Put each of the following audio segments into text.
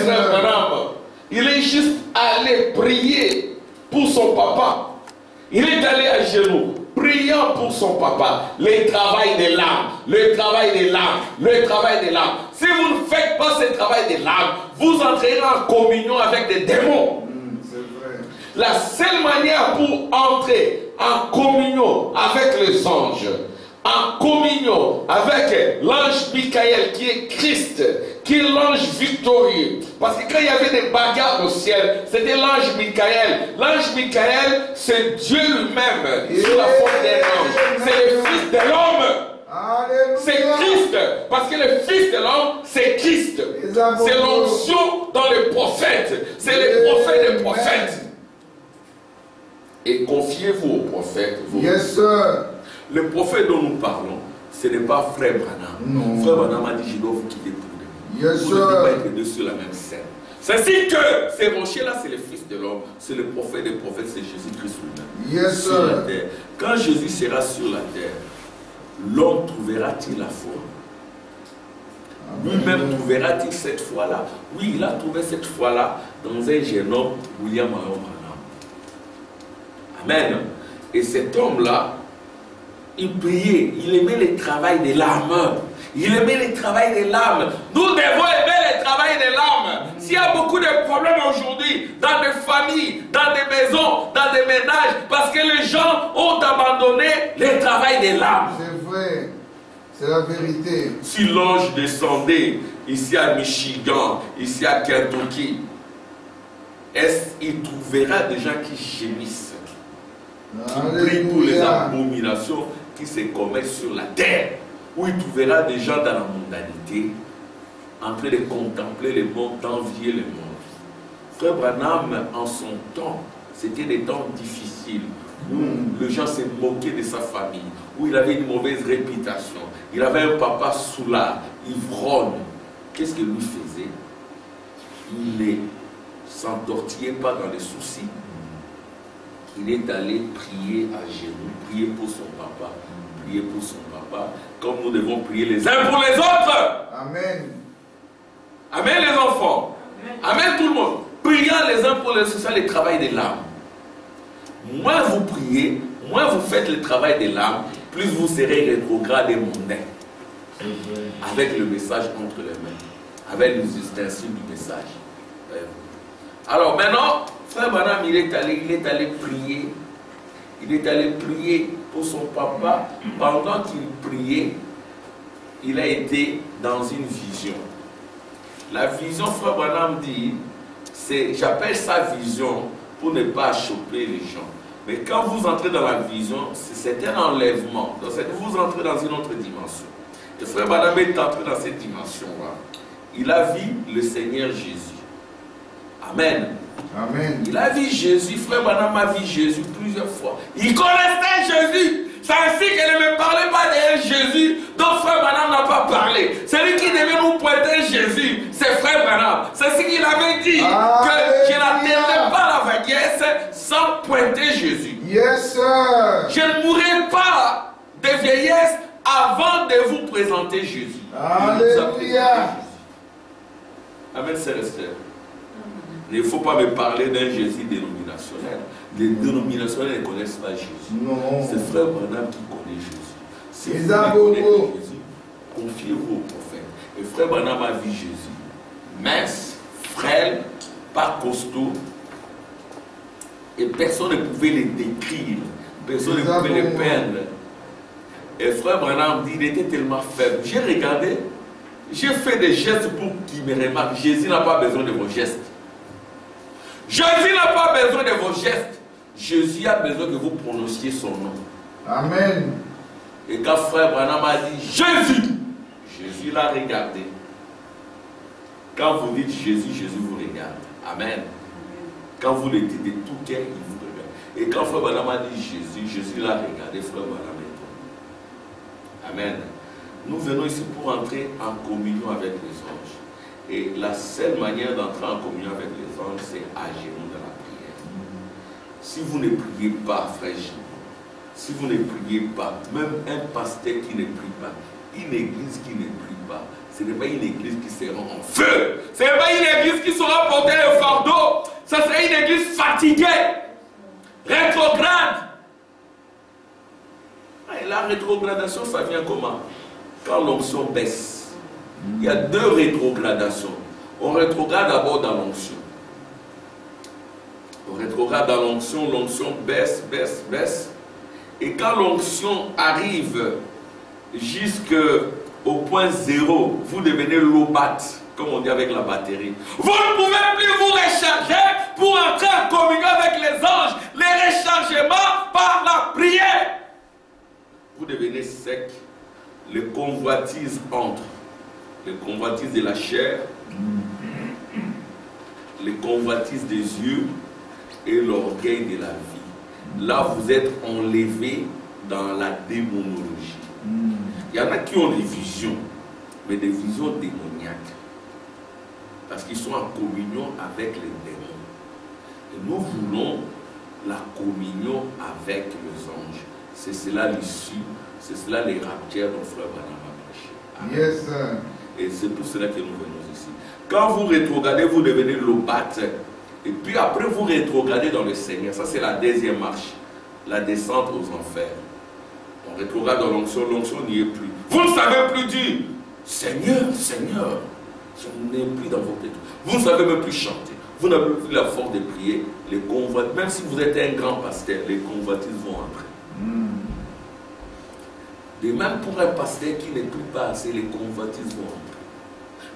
frère Branham, il est juste allé prier pour son papa. Il est allé à genoux, priant pour son papa. Le travail de l'âme, le travail de l'âme, le travail de l'âme. Si vous ne faites pas ce travail de l'âme, vous entrerez en communion avec des démons. C'est vrai. La seule manière pour entrer en communion avec les anges, en communion avec l'ange Michael qui est Christ, qui est l'ange victorieux. Parce que quand il y avait des bagarres au ciel, c'était l'ange Michael. L'ange Michael, c'est Dieu lui-même, sous la forme d'un ange. C'est le Fils de l'homme. C'est Christ. Parce que le Fils de l'homme, c'est Christ. C'est l'onction dans les prophètes. C'est les prophètes des prophètes. Et confiez-vous aux prophètes. Yes, sir. Le prophète dont nous parlons, ce n'est pas Frère Branham. Non. Frère Branham a dit, je dois vous quitter pour demain. Yes, vous ne pouvez pas sir. être deux sur la même scène. C'est ainsi que ces rochers-là, c'est le Fils de l'homme, c'est le prophète des prophètes, c'est Jésus-Christ lui-même. Yes, sur la sir. terre. Quand Jésus sera sur la terre, l'homme trouvera-t-il la foi? Lui-même trouvera-t-il cette foi-là? Oui, il a trouvé cette foi-là dans un jeune homme, William Marion Branham. Amen. Et cet homme-là, il priait, il aimait le travail de l'âme. Il aimait le travail de l'âme. Nous devons aimer le travail de l'âme. S'il y a beaucoup de problèmes aujourd'hui, dans des familles, dans des maisons, dans des ménages, parce que les gens ont abandonné le travail de l'âme. C'est vrai. C'est la vérité. Si l'ange descendait ici à Michigan, ici à Kentucky, est-ce qu'il trouvera des gens qui gémissent, qui prient pour les abominations qui se commettent sur la terre, où il trouvera des gens dans la mondanité en train de contempler le monde, d'envier le monde. Frère Branham, en son temps, c'était des temps difficiles où les gens se moquaient de sa famille, où il avait une mauvaise réputation. Il avait un papa soulard, ivrogne. Qu'est-ce qu'il lui faisait? Il ne s'entortillait pas dans les soucis. Il est allé prier à genoux, prier pour son papa, prier pour son papa, comme nous devons prier les uns pour les autres. Amen. Amen les enfants. Amen tout le monde. Prions les uns pour les autres, c'est le travail de l'âme. Moins vous priez, moins vous faites le travail de l'âme, plus vous serez rétrograde et mondain. Avec le message entre les mains, avec les ustensiles du message. Alors maintenant, Frère Branham, il est allé prier. Il est allé prier pour son papa. Pendant qu'il priait, il a été dans une vision. La vision, Frère Branham dit, j'appelle ça vision pour ne pas choper les gens. Mais quand vous entrez dans la vision, c'est un enlèvement. Donc, vous entrez dans une autre dimension. Et Frère Branham est entré dans cette dimension-là. Il a vu le Seigneur Jésus. Amen. Amen. Il a vu Jésus. Frère Branham a vu Jésus plusieurs fois. Il connaissait Jésus. C'est ainsi qu'elle ne me parlait pas de Jésus, dont Frère Branham n'a pas parlé. Celui qui devait nous pointer Jésus, c'est Frère Branham. C'est ce qu'il avait dit, que je n'atteindrai pas la vieillesse sans pointer Jésus. Yes, sir. Je ne mourrai pas de vieillesse avant de vous présenter Jésus. Alléluia. Amen, c'est resté. Il ne faut pas me parler d'un Jésus dénominationnel. Les dénominationnels ne connaissent pas Jésus. Non. C'est Frère Branham qui connaît Jésus. Si vous connaissez Jésus, confiez-vous au prophète. Et Frère Branham a vu Jésus. Mince, frêle, pas costaud. Et personne ne pouvait le décrire. Personne ne pouvait le peindre. Et Frère Branham dit, il était tellement faible. J'ai regardé, j'ai fait des gestes pour qu'il me remarque. Jésus n'a pas besoin de vos gestes. Jésus n'a pas besoin de vos gestes. Jésus a besoin que vous prononciez son nom. Amen. Et quand Frère Branham a dit Jésus, Jésus l'a regardé. Quand vous dites Jésus, Jésus vous regarde. Amen. Quand vous le dites de tout cœur, il vous regarde. Et quand Frère Branham a dit Jésus, Jésus l'a regardé. Frère Branham est tombé. Amen. Nous venons ici pour entrer en communion avec les anges. Et la seule manière d'entrer en communion avec les anges, c'est à genoux dans la prière. Si vous ne priez pas, frère Gilles, si vous ne priez pas, même un pasteur qui ne prie pas, une église qui ne prie pas, Ce n'est pas une église qui sera en feu. Ce n'est pas une église qui saura porter le fardeau. Ce serait une église fatiguée, rétrograde. Et la rétrogradation, ça vient comment? Quand l'onction baisse. Il y a deux rétrogradations. On rétrograde d'abord dans l'onction. On rétrograde dans l'onction, l'onction baisse, baisse, baisse. Et quand l'onction arrive jusqu'au point zéro, vous devenez lobat, comme on dit avec la batterie. Vous ne pouvez plus vous recharger pour entrer en communion avec les anges. Les rechargements par la prière. Vous devenez sec. Les convoitises entrent. Les convoitises de la chair, les convoitises des yeux et l'orgueil de la vie. Là, vous êtes enlevé dans la démonologie. Il y en a qui ont des visions, mais des visions démoniaques. Parce qu'ils sont en communion avec les démons. Et nous voulons la communion avec les anges. C'est cela l'issue, c'est cela les raptures dont Frère Branham a prêché. Yes, sir. Et c'est pour cela que nous venons ici. Quand vous rétrogradez, vous devenez lobat. Et puis après, vous rétrogradez dans le Seigneur. Ça, c'est la deuxième marche. La descente aux enfers. On rétrograde dans l'onction, l'onction n'y est plus. Vous ne savez plus dire Seigneur, Seigneur, je n'ai plus dans votre état. Vous ne savez même plus chanter. Vous n'avez plus la force de prier. Les convoitises, même si vous êtes un grand pasteur, les convoitises vont entrer. Et même pour un pasteur qui n'est plus pas assez, les convoitises vont entrer.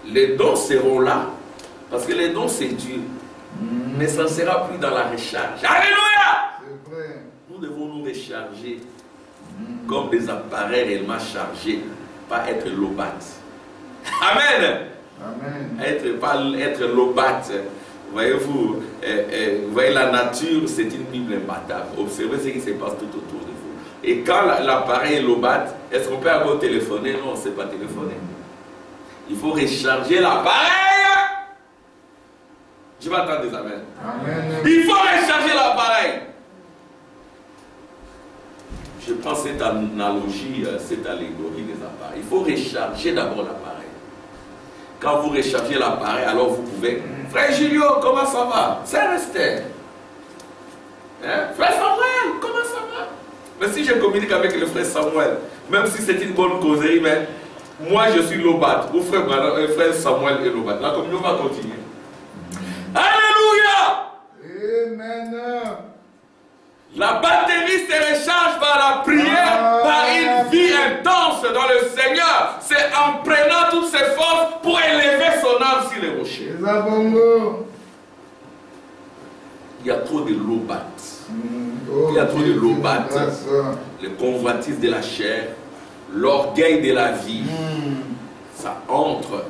Les dons seront là, parce que les dons c'est Dieu. Mais ça ne sera plus dans la recharge. Alléluia! C'est vrai. Nous devons nous recharger comme des appareils réellement chargés, pas être lobat. Amen! Amen. Être lobat. Voyez-vous, voyez la nature, c'est une Bible imbattable. Observez ce qui se passe tout autour de vous. Et quand l'appareil est lobat, est-ce qu'on peut encore téléphoner? Non, on ne sait pas téléphoner. Il faut recharger l'appareil. Je vais attendre des amens. Amen. Il faut recharger l'appareil. Je prends cette analogie, cette allégorie des appareils. Il faut recharger d'abord l'appareil. Quand vous rechargez l'appareil, alors vous pouvez. Frère Julio, comment ça va? C'est resté. Hein? Frère Samuel, comment ça va? Mais si je communique avec le frère Samuel, même si c'est une bonne causerie, mais moi je suis lobat, ou frère Samuel est lobat, la communion va continuer. Alléluia! Amen. La batterie se recharge par la prière, par une vie intense dans le Seigneur. C'est en prenant toutes ses forces pour élever son âme sur les rochers. Il y a trop de lobat. Il y a trop de lobat. Les convoitises de la chair, l'orgueil de la vie. Ça entre.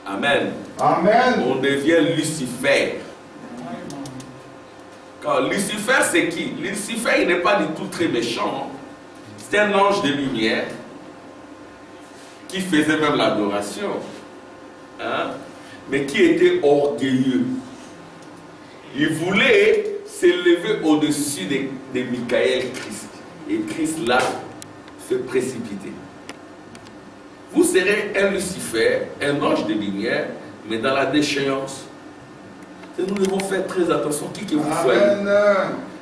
Amen. Amen. On devient Lucifer. Car Lucifer, c'est qui? Lucifer, il n'est pas du tout très méchant. C'est un ange de lumière qui faisait même l'adoration. Hein? Mais qui était orgueilleux. Il voulait s'élever au-dessus de Michael Christ. Et Christ, là, se précipiter. Vous serez un Lucifer, un ange de lumière, mais dans la déchéance. Et nous devons faire très attention, qui que vous soyez.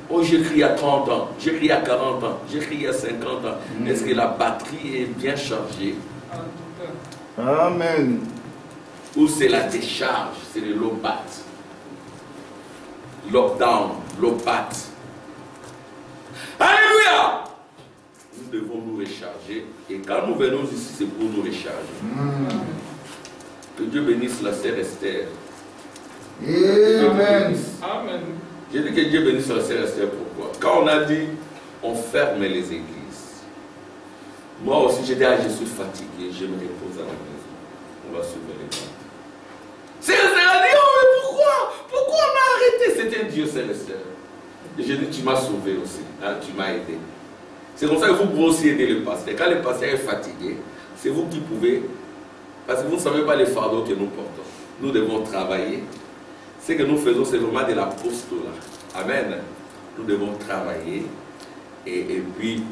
Oh, j'écris à 30 ans, j'écris à 40 ans, j'écris à 50 ans. Est-ce que la batterie est bien chargée? Amen. Ou c'est la décharge, c'est le lobat. Lockdown, lobat. Alléluia! Nous devons nous recharger. Et quand nous venons ici, c'est pour nous recharger. Que Dieu bénisse la sœur Esther. Amen. Amen. J'ai dit que Dieu bénisse la sœur Esther. Pourquoi? Quand on a dit, on ferme les églises. Moi aussi, j'ai dit, je suis fatigué, je me repose à la maison. On va sauver les gens. C'est Esther a dit, oh, mais pourquoi? Pourquoi on a arrêté? C'était Dieu, c'est Esther. Et j'ai dit, tu m'as sauvé aussi. Hein, tu m'as aidé. C'est comme ça que vous pouvez aussi aider le pasteur. Quand le pasteur est fatigué, c'est vous qui pouvez. Parce que vous ne savez pas les fardeaux que nous portons. Nous devons travailler. Ce que nous faisons, c'est vraiment de l'apostolat. Amen. Nous devons travailler. Et puis,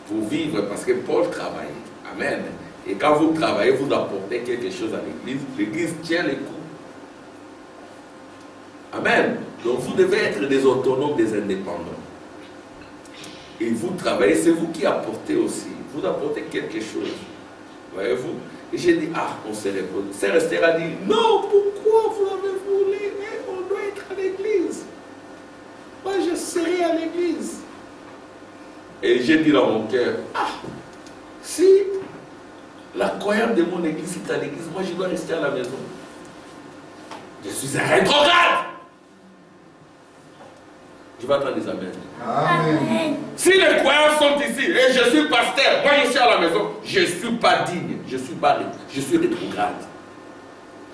pour vivre, parce que Paul travaillait. Amen. Et quand vous travaillez, vous apportez quelque chose à l'église, l'église tient les coups. Amen. Donc vous devez être des autonomes, des indépendants. Et vous travaillez, c'est vous qui apportez aussi. Vous apportez quelque chose. Voyez-vous? Et j'ai dit, ah, on s'est répondu. Sœur Esther a dit, non, pourquoi vous avez voulu? On doit être à l'église. Moi, je serai à l'église. Et j'ai dit dans mon cœur, ah, si la croyante de mon église est à l'église, moi, je dois rester à la maison. Je suis un rétrograde. Je vais attendre des amens. Amen. Si les croyants sont ici et je suis pasteur, moi je suis à la maison, je ne suis pas digne, je suis rétrograde.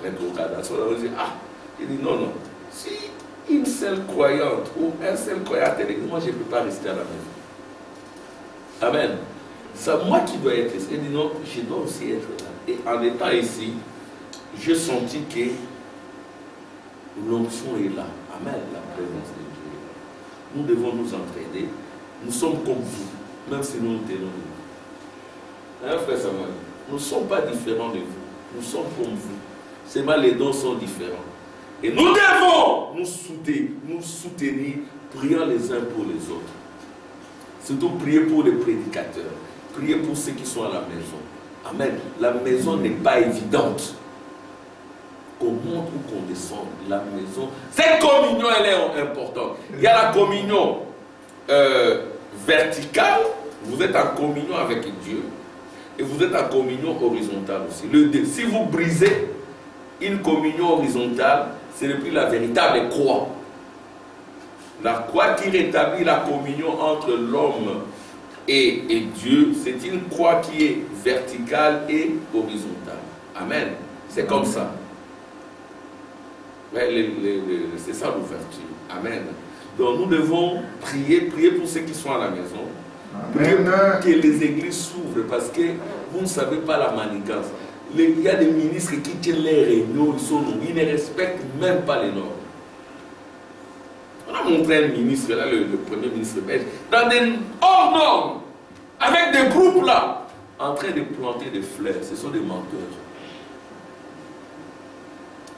Rétrograde. À ce moment-là, je dis, ah, il dit non, non. Si une seule croyante ou un seul croyant est à l'église, moi je ne peux pas rester à la maison. Amen. C'est moi qui dois être ici. Il dit non, je dois aussi être là. Et en étant ici, j'ai senti que l'onction est là. Amen. La présence de Dieu. Nous devons nous entraider. Nous sommes comme vous, même si nous nous tenons de vous. Hein, frère Samuel? Nous ne sommes pas différents de vous. Nous sommes comme vous. Seulement les dons sont différents. Et nous devons nous soutenir, priant les uns pour les autres. Surtout prier pour les prédicateurs. Prier pour ceux qui sont à la maison. Amen. La maison n'est pas évidente. Qu'on monte ou qu'on descende, la maison. Cette communion, elle est importante. Il y a la communion verticale. Vous êtes en communion avec Dieu. Et vous êtes en communion horizontale aussi. Si vous brisez une communion horizontale, ce n'est plus la véritable croix. La croix qui rétablit la communion entre l'homme et Dieu, c'est une croix qui est verticale et horizontale. Amen. C'est comme ça. C'est ça l'ouverture. Amen. Donc nous devons prier pour ceux qui sont à la maison. Prier pour que les églises s'ouvrent parce que vous ne savez pas la manigance. Il y a des ministres qui tiennent les réunions, ils ne respectent même pas les normes. On a montré un ministre, là, le premier ministre belge, dans des hors normes, avec des groupes là, en train de planter des fleurs. Ce sont des menteurs.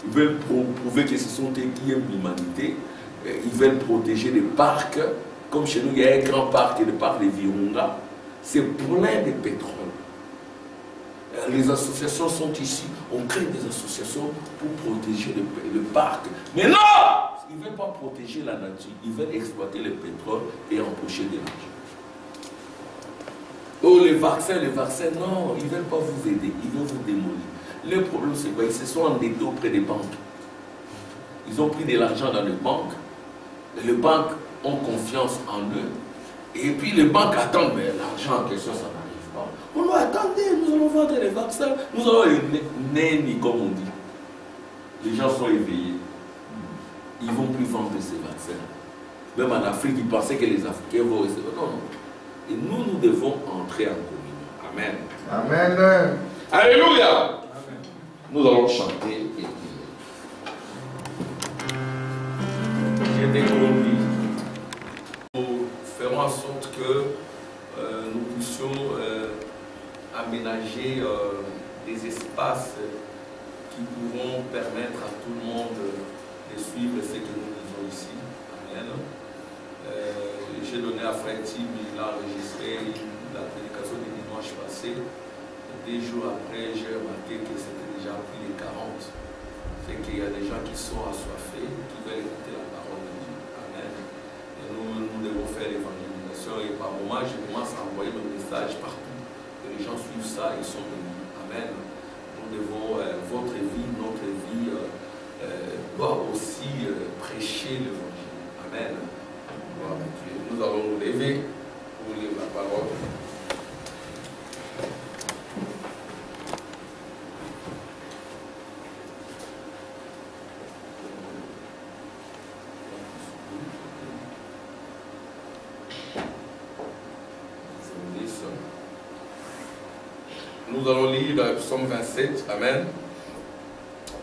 Ils veulent prouver que ce sont eux qui aiment l'humanité. Ils veulent protéger les parcs. Comme chez nous, il y a un grand parc, le parc de Virunga. C'est plein de pétrole. Les associations sont ici. On crée des associations pour protéger le parc. Mais non! Ils ne veulent pas protéger la nature. Ils veulent exploiter le pétrole et empocher de l'argent. Oh, les vaccins, non, ils ne veulent pas vous aider. Ils vont vous démolir. Le problème, c'est quoi? Ils se sont endettés auprès des banques. Ils ont pris de l'argent dans les banques. Les banques ont confiance en eux. Et puis les banques attendent, mais l'argent en question, ça n'arrive pas. On doit attendre, nous allons vendre les vaccins. Nous allons nenni, comme on dit. Les gens sont éveillés. Ils ne vont plus vendre ces vaccins. Même en Afrique, ils pensaient que les Africains vont rester. Non, non. Et nous devons entrer en communion. Amen. Amen. Alléluia. Nous allons chanter et prier. J'ai été conduit. Nous ferons en sorte que nous puissions aménager des espaces qui pourront permettre à tout le monde de suivre ce que nous disons ici. Amen. J'ai donné à Frère Tim, il a enregistré la prédication du dimanche passé. Et 2 jours après, j'ai remarqué que c'était déjà plus de 40. C'est qu'il y a des gens qui sont assoiffés, qui veulent écouter la parole de Dieu. Amen. Et nous devons faire l'évangélisation. Et par moment, je commence à envoyer nos messages partout. Et les gens suivent ça, ils sont venus. Amen. Nous devons, votre vie, notre vie, doit aussi prêcher l'évangile. Amen. Gloire à Dieu. Nous allons nous lever pour lire la parole. Nous allons lire Psaume 27. Amen.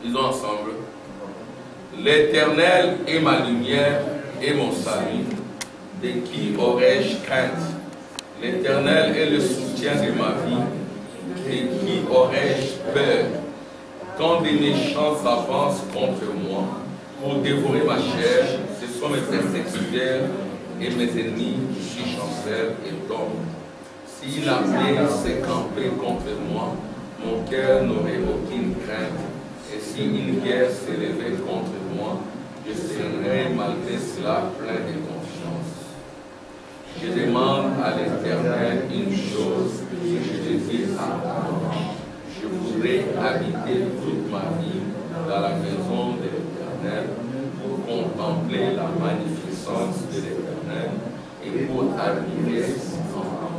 Lisons ensemble. L'Éternel est ma lumière et mon salut. De qui aurais-je crainte? L'Éternel est le soutien de ma vie. De qui aurais-je peur quand des méchants s'avancent contre moi pour dévorer ma chair? Ce sont mes persécuteurs et mes ennemis qui chancellent et tombent. Si l'armée s'est campée contre moi, mon cœur n'aurait aucune crainte. Et si une guerre s'élevait contre moi, je serais malgré cela plein de confiance. Je demande à l'Éternel une chose que je désire avoir. Je voudrais habiter toute ma vie dans la maison de l'Éternel pour contempler la magnificence de l'Éternel et pour admirer son nom.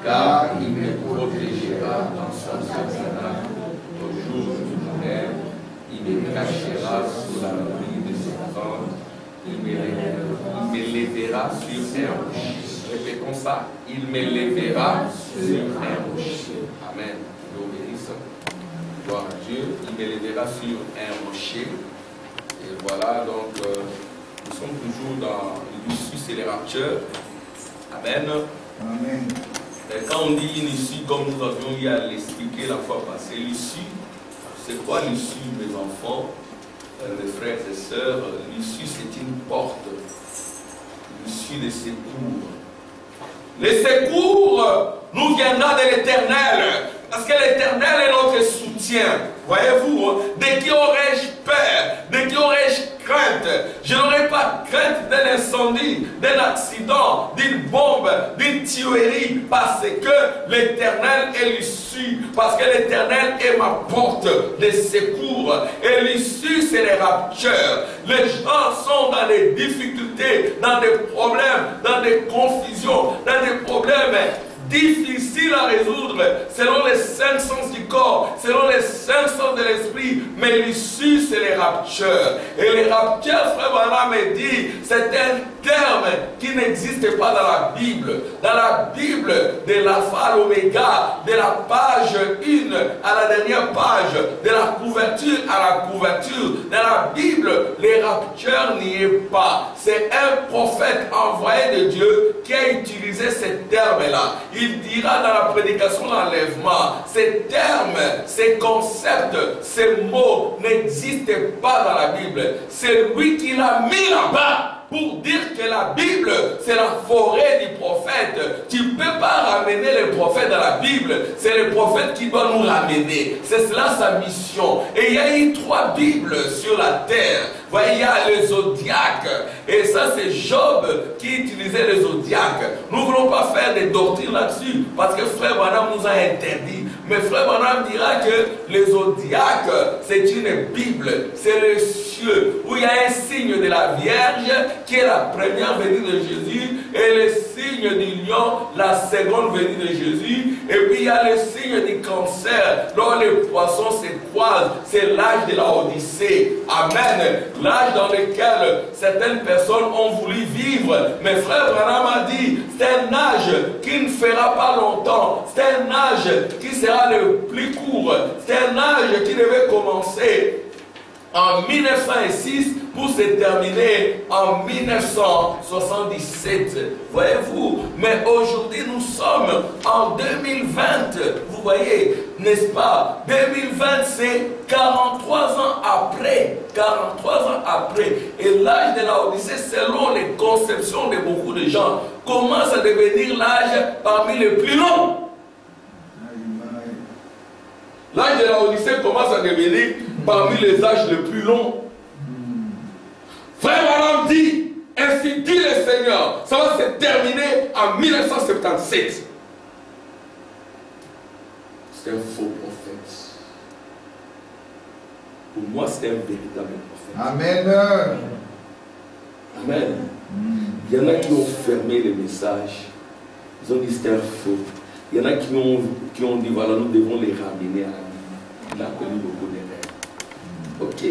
Car il me protégera dans son tabernacle au jour du malheur. Il me cachera sous la nuit de ses tentes. Il me lèvera sur un rocher. Répétons ça. Il me lèvera sur un rocher. Amen. L'obéissance. Gloire à Dieu. Il me lèvera sur un rocher. Et voilà, donc, nous sommes toujours dans l'issue, c'est les raptures. Amen. Amen. Et quand on dit une issue, comme nous avions eu à l'expliquer la fois passée, l'issue, c'est quoi l'issue, mes enfants, mes frères et sœurs? L'issue, c'est une porte. L'issue des secours. Les secours nous viendront de l'Éternel. Parce que l'Éternel est notre soutien. Voyez-vous, de qui aurais-je peur? De qui aurais-je crainte? Je n'aurais pas crainte d'un incendie, d'un accident, d'une bombe, d'une tuerie, parce que l'Éternel est l'issue, parce que l'Éternel est ma porte de secours. Et l'issue, c'est les raptures. Les gens sont dans des difficultés, dans des problèmes, dans des confusions, dans des problèmes difficile à résoudre selon les cinq sens du corps, selon les cinq sens de l'esprit, mais l'issue c'est les raptures. Et les raptures, frère Branham me dit, c'est un terme qui n'existe pas dans la Bible. Dans la Bible, de l'alpha à l'oméga, de la page 1 à la dernière page, de la couverture à la couverture, dans la Bible, les raptures n'y est pas. C'est un prophète envoyé de Dieu qui a utilisé ce terme-là. Il dira dans la prédication d'enlèvement, ces termes, ces concepts, ces mots n'existent pas dans la Bible. C'est lui qui l'a mis là-bas pour dire que la Bible, c'est la forêt du prophète. Tu ne peux pas ramener les prophètes dans la Bible. C'est le prophète qui doit nous ramener. C'est cela sa mission. Et il y a eu 3 Bibles sur la terre. Voyez, il y a le zodiaque. Et ça, c'est Job qui utilisait le zodiaque. Nous ne voulons pas faire des doctrines là-dessus. Parce que Frère Branham nous a interdit. Mais Frère Branham dira que le zodiaque, c'est une Bible. C'est le cieux où il y a un signe de la Vierge qui est la première venue de Jésus. Et le signe du lion, la seconde venue de Jésus. Et puis il y a le signe du cancer. Lorsque les poissons se croisent, c'est l'âge de la Odyssée. Amen. L'âge dans lequel certaines personnes ont voulu vivre. Mais Frère Branham a dit, c'est un âge qui ne fera pas longtemps. C'est un âge qui sera le plus court. C'est un âge qui devait commencer en 1906 pour se terminer en 1977. Voyez-vous, mais aujourd'hui nous sommes en 2020. Vous voyez, n'est-ce pas? 2020 c'est 43 ans après. 43 ans après. Et l'âge de la Odyssée, selon les conceptions de beaucoup de gens, commence à devenir l'âge parmi les plus longs. L'âge de la Odyssée commence à devenir parmi les âges les plus longs. Frère Branham dit, ainsi dit le Seigneur, ça va se terminer en 1977. C'est un faux prophète. Pour moi, c'est un véritable prophète. Amen. Amen. Il y en a qui ont fermé les messages. Ils ont dit c'est un faux. Il y en a qui ont dit voilà, nous devons les ramener à la vie. Il a connu beaucoup d'erreurs. Ok.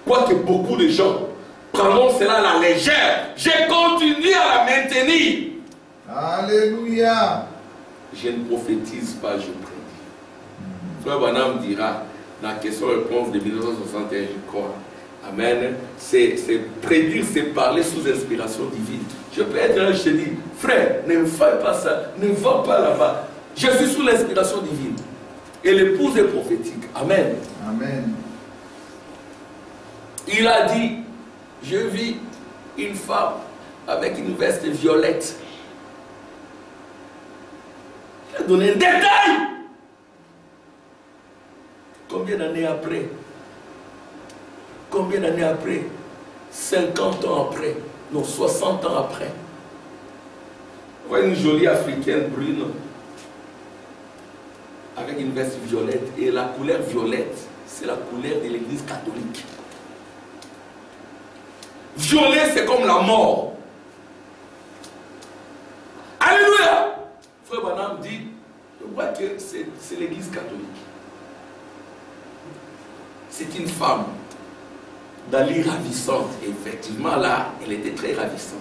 Quoique beaucoup de gens prendront cela à la légère, j'ai continué à la maintenir. Alléluia. Je ne prophétise pas, je prédis. Frère Branham dira, la question-réponse de 1961, je crois. Amen. C'est prédire, c'est parler sous inspiration divine. Je peux être là, je te dis, frère, ne fais pas ça, ne va pas là-bas. Je suis sous l'inspiration divine. Et l'épouse est prophétique. Amen. Amen. Il a dit, je vis une femme avec une veste violette. Il a donné un détail. Combien d'années après? Combien d'années après? 50 ans après? Non, 60 ans après. On voit une jolie africaine brune avec une veste violette. Et la couleur violette, c'est la couleur de l'église catholique. Violet, c'est comme la mort. Alléluia! Frère Branham dit, je crois que c'est l'église catholique. C'est une femme d'allure ravissante. Et effectivement, là, elle était très ravissante.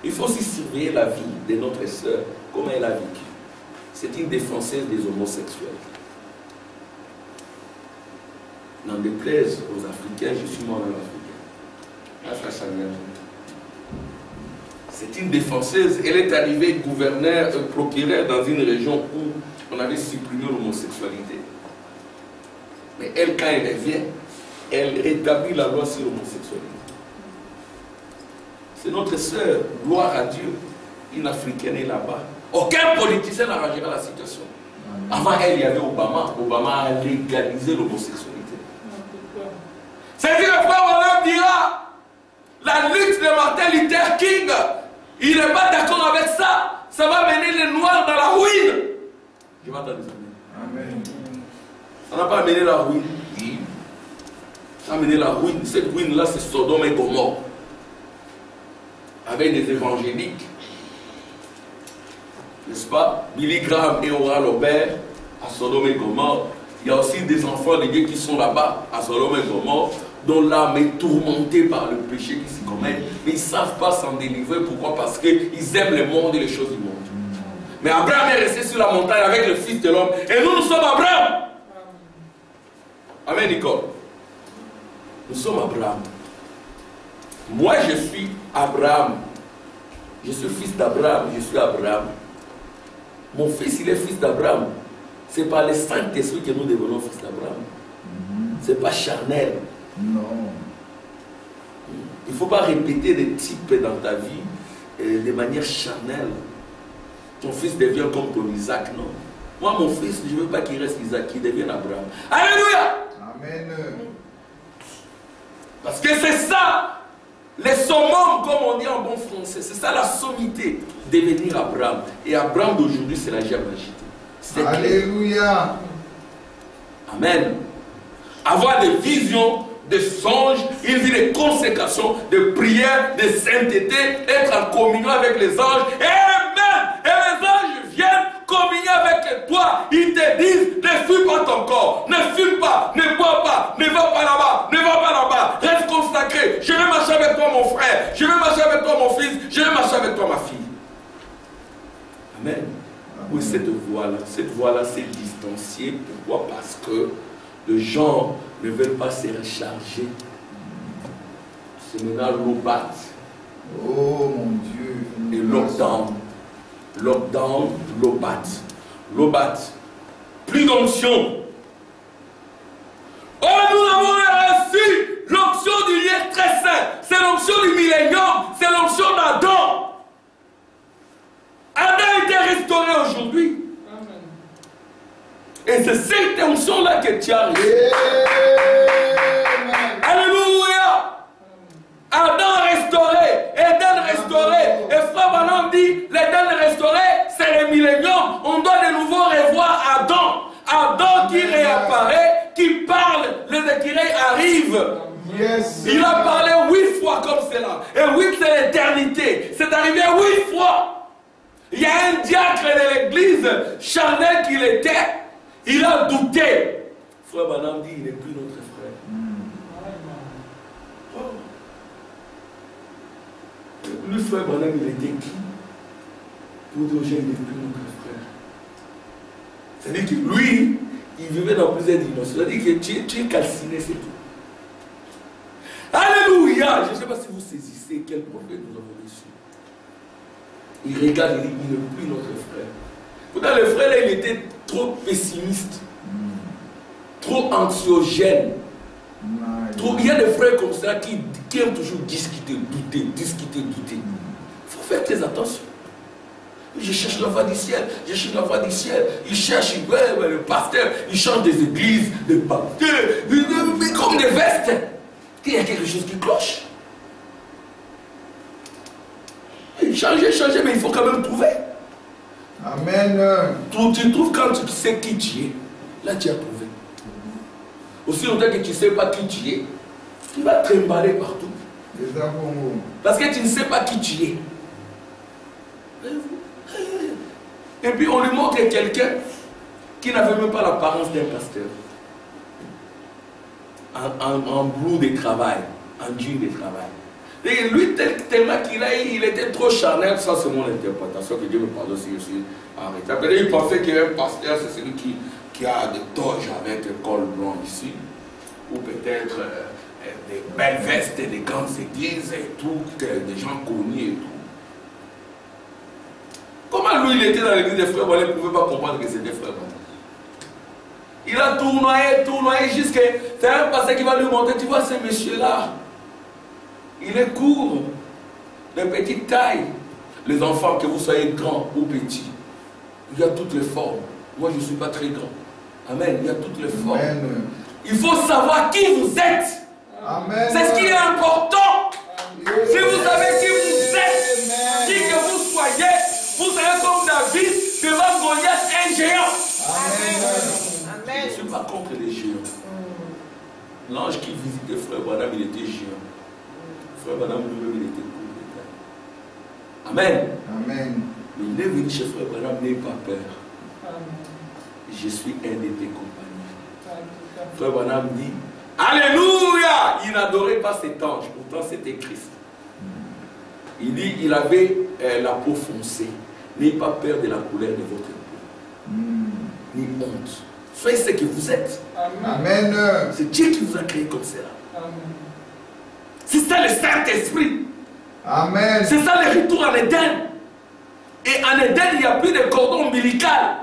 Il faut aussi surveiller la vie de notre sœur, comment elle a vécu. C'est une défenseuse des homosexuels. N'en déplaise aux Africains, je suis moi-même africain. C'est une défenseuse. Elle est arrivée gouverneur, procureur dans une région où on avait supprimé l'homosexualité. Mais elle, quand elle revient, elle rétablit la loi sur l'homosexualité. C'est notre sœur, gloire à Dieu, une africaine est là-bas. Aucun politicien n'arrangera la situation. Avant elle, il y avait Obama. Obama a légalisé l'homosexualité. C'est-à-dire que le frère Branham dira, la lutte de Martin Luther King, il n'est pas d'accord avec ça. Ça va mener les Noirs dans la ruine. Je vais attendre. Amen. Ça n'a pas amené la ruine. Oui. Ça a amené la ruine. Cette ruine-là, c'est Sodome et Gomorrhe. Avec des évangéliques. N'est-ce pas? Billy Graham et Oral Robert à Sodome et Gomorrhe. Il y a aussi des enfants de Dieu qui sont là-bas à Sodome et Gomorrhe, dont l'âme est tourmentée par le péché qui s'y commettent. Mais ils ne savent pas s'en délivrer. Pourquoi? Parce qu'ils aiment le monde et les choses du monde. Mais Abraham est resté sur la montagne avec le Fils de l'homme. Et nous, nous sommes Abraham. Amen, Nicole. Nous sommes Abraham. Moi, je suis Abraham. Je suis fils d'Abraham. Je suis Abraham. Mon fils, il est fils d'Abraham. C'est par le Saint-Esprit que nous devenons fils d'Abraham. C'est pas charnel. Non. Il ne faut pas répéter des types dans ta vie de manière charnelle. Ton fils devient comme ton Isaac, non. Moi, mon fils, je ne veux pas qu'il reste Isaac, qu'il devienne Abraham. Alléluia! Amen. Parce que c'est ça, les summum, comme on dit en bon français, c'est ça la sommité, devenir Abraham. Et Abraham d'aujourd'hui, c'est la germe agitée. Alléluia. Amen. Avoir des visions, des songes, une vie de consécration, de prière, de sainteté, être en communion avec les anges. Amen. Et les anges viennent communier avec toi. Ils te disent, ne fuis pas ton corps, ne fume pas, ne bois pas, ne va pas là-bas, ne va pas là-bas. Reste consacré. Je vais marcher avec toi mon frère, je vais marcher avec toi mon fils, je vais marcher avec toi ma fille. Amen. Oui, cette voie-là s'est distanciée. Pourquoi? Parce que les gens ne veulent pas se recharger. C'est maintenant l'obat. Oh mon Dieu. Et lockdown. Lockdown, l'obat. L'obat. Plus d'onction. Oh, nous avons reçu l'onction du lieu très saint. C'est l'onction du millénium. C'est l'onction d'Adam. Adam a été restauré aujourd'hui. Et c'est cette onction-là que tu as reçue. Alléluia. Adam restauré, Éden restauré. Et frère Branham dit, l'Éden restauré, c'est le millénium. On doit de nouveau revoir Adam. Adam qui réapparaît, qui parle, les écureuils arrivent. Yes. Il a parlé 8 fois comme cela. Et 8 c'est l'éternité. C'est arrivé 8 fois. Il y a un diacre de l'église, charnel qu'il était, il a douté. Frère Branham dit, il n'est plus notre frère. Lui, frère Branham, il était qui? Pour dire aux gens, il n'est plus notre frère. C'est-à-dire que lui, il vivait dans plusieurs dimensions. C'est-à-dire que tu es calciné, c'est tout. Alléluia! Je ne sais pas si vous saisissez quel prophète nous avons reçu. Il regarde, il dit, il n'est plus notre frère. Pourtant, le frère, là, il était trop pessimiste, trop anxiogène. Il y a des frères comme ça qui aiment toujours discuter, douter. Il faut faire très attention. Je cherche la voie du ciel, je cherche la voie du ciel. Il cherche, le pasteur, il change des églises, des pasteurs, mais comme des vestes. Il y a quelque chose qui cloche. Changer, mais il faut quand même trouver. Amen. Tu trouves quand tu sais qui tu es. Là, tu as trouvé. Aussi longtemps que tu ne sais pas qui tu es, tu vas trimballer partout. Parce que tu ne sais pas qui tu es. Et puis on lui montre quelqu'un qui n'avait même pas l'apparence d'un pasteur. En blue de travail, en jean de travail. Et lui, tellement qu'il était trop charnel, ça c'est mon interprétation, que Dieu me parle aussi, je suis arrêté. Après, il pensait qu'un pasteur, c'est celui qui a des toges avec un col blanc ici, ou peut-être des belles vestes, des grandes églises et tout, des gens connus et tout. Comment lui, il était dans l'église des frères Bonnet, il ne pouvait pas comprendre que c'était frère Bonnet. Il a tournoyé jusqu'à... C'est un pasteur qui va lui montrer, tu vois ce monsieur-là, il est court, de petite taille. Les enfants, que vous soyez grands ou petits, il y a toutes les formes. Moi, je ne suis pas très grand. Amen, il y a toutes les formes. Amen. Il faut savoir qui vous êtes. Amen. C'est ce qui est important. Si vous savez qui vous êtes, qui que vous soyez, vous serez comme David devant Goliath, un géant. Amen. Je ne suis pas contre les géants. L'ange qui visitait Frère Branham, il était géant. Frère Branham lui-même, il était court. Amen. Amen. Mais il est venu chez Frère Branham, n'ayez pas peur. Je suis un de tes compagnons. Frère Branham dit, Alléluia! Il n'adorait pas cet ange, pourtant c'était Christ. Il dit, il avait la peau foncée. N'ayez pas peur de la couleur de votre peau. Ni honte. Soyez ce que vous êtes. Amen. C'est Dieu qui vous a créé comme cela. C'est ça le Saint-Esprit. Amen. C'est ça le retour en Éden. Et en Éden, il n'y a plus de cordon ombilical.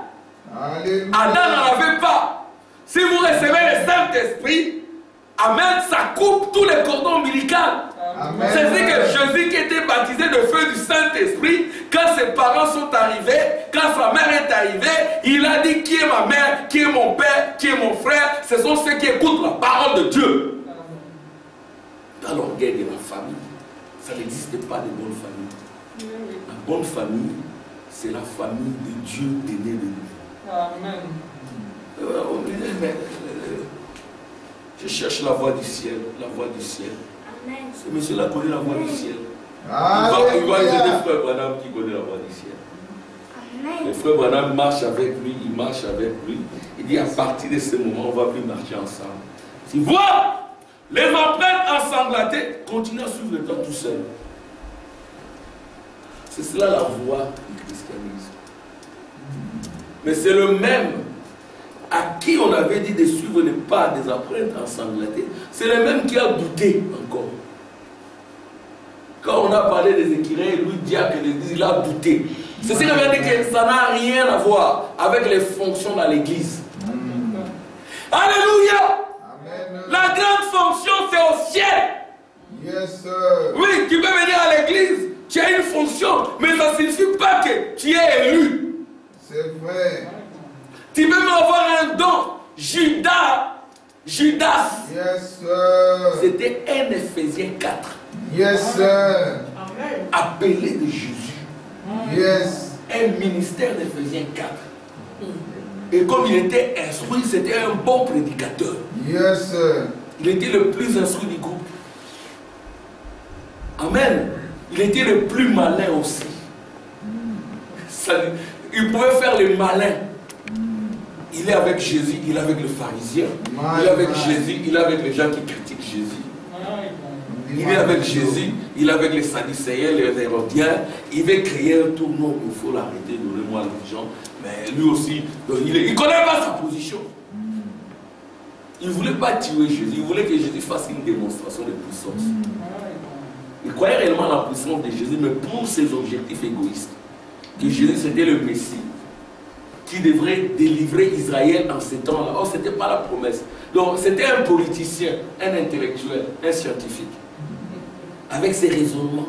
Alléluia. Adam n'en avait pas. Si vous recevez le Saint-Esprit, Amen, ça coupe tous les cordons ombilicaux. C'est dit que Jésus qui était baptisé de feu du Saint-Esprit, quand ses parents sont arrivés, quand sa mère est arrivée, il a dit qui est ma mère, qui est mon père, qui est mon frère. Ce sont ceux qui écoutent la parole de Dieu. Dans l'orgueil de la famille, ça n'existe pas de bonne famille. La bonne famille, c'est la famille de Dieu aîné de nous. Amen. Je cherche la voie du ciel, la voie du ciel. Amen. Ce monsieur-là connaît la voie du ciel. Il Alléluia. va aider le frère Branham qui connaît la voie du ciel. Amen. Le frère Branham marche avec lui, il marche avec lui. Il dit à partir de ce moment, on va plus marcher ensemble. Tu vois, les empreintes ensanglatées continuent à suivre le temps tout seul. C'est cela la voie du christianisme. Mais c'est le même à qui on avait dit de suivre les pas des empreintes ensanglatées. C'est le même qui a douté encore. Quand on a parlé des écrivains, lui diacre, il a douté. C'est ce qui veut dire que ça n'a rien à voir avec les fonctions dans l'église. Alléluia! Amen. La grande fonction, c'est au ciel. Yes, sir. Oui, tu peux venir à l'église, tu as une fonction, mais ça ne signifie pas que tu es élu. C'est vrai. Tu peux même avoir un don. Judas, Yes, sir. c'était un Éphésiens 4, Yes, sir. appelé de Jésus. Yes. Un ministère d'Éphésiens 4. Et comme il était instruit, c'était un bon prédicateur. Yes, sir. Il était le plus instruit du groupe. Amen. Il était le plus malin aussi. Il pouvait faire le malin. Il est avec Jésus, il est avec le pharisien. Il est avec Jésus, il est avec les gens qui critiquent Jésus. Il est avec Jésus, il est avec les Sadducéens, les Hérodiens. Il veut créer un tournoi, il faut l'arrêter, donnez-moi l'argent. Mais lui aussi, il ne connaît pas sa position. Il ne voulait pas tuer Jésus, il voulait que Jésus fasse une démonstration de puissance. Il croyait réellement à la puissance de Jésus, mais pour ses objectifs égoïstes. Que Jésus c'était le Messie. qui devrait délivrer Israël en ces temps-là. Oh, ce n'était pas la promesse. Donc, c'était un politicien, un intellectuel, un scientifique. Avec ses raisonnements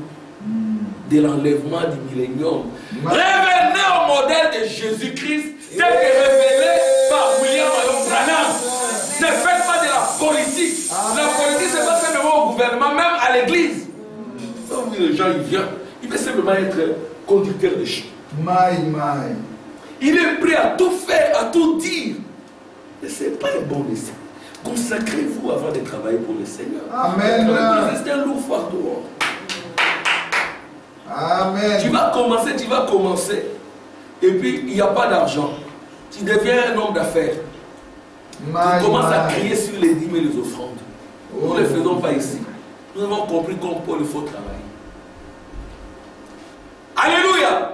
de l'enlèvement du millénium. Revenez au modèle de Jésus-Christ, tel que révélé par William Marion Branham. Ne faites pas de la politique. La politique, c'est pas seulement au gouvernement, même à l'église. Donc, les gens, ils viennent. Il veut simplement être conducteur de chien. Il est prêt à tout faire, à tout dire. Mais ce n'est pas un bon essai. Consacrez-vous avant de travailler pour le Seigneur. Amen. C'est un lourd fardeau. Amen. Tu vas commencer. Et puis, il n'y a pas d'argent. Tu deviens un homme d'affaires. Tu commences à crier sur les dîmes et les offrandes. Nous ne le faisons pas ici. Nous avons compris comme Paul, il faut travailler. Alléluia.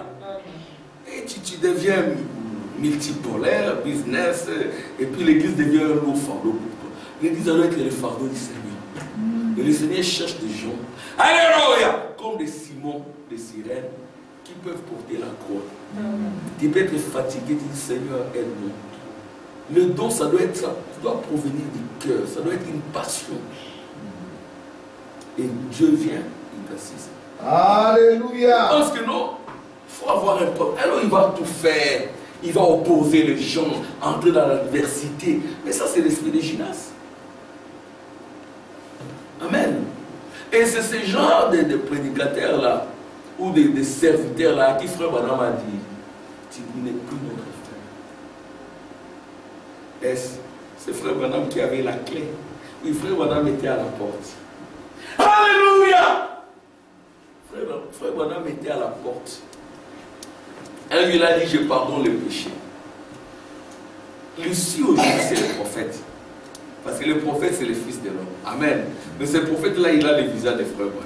Et tu deviens multipolaire, business, et puis l'église devient un lourd fardeau pour toi. L'église doit être le fardeau du Seigneur. Et le Seigneur cherche des gens, alléluia, comme des Simons, des sirènes, qui peuvent porter la croix. Tu peux être fatigué, tu dis Seigneur, aide-moi. Le don, ça doit être ça, ça doit provenir du cœur, ça doit être une passion. Et Dieu vient, il t'assiste. Alléluia. Parce que non, il faut avoir un peuple. Alors il va tout faire. Il va opposer les gens, entrer dans l'adversité. Mais ça, c'est l'esprit de Judas. Amen. Et c'est ce genre de prédicateurs-là, ou de serviteurs-là, qui Frère Branham a dit, tu n'es plus notre frère. C'est Frère Branham qui avait la clé. Oui, Frère Branham était à la porte. Alléluia. Frère Branham était à la porte. Un lui a dit, je pardonne le péché. Ici aujourd'hui, c'est le prophète. Parce que le prophète, c'est le fils de l'homme. Amen. Mais ce prophète-là, il a le visage de Frère Branham.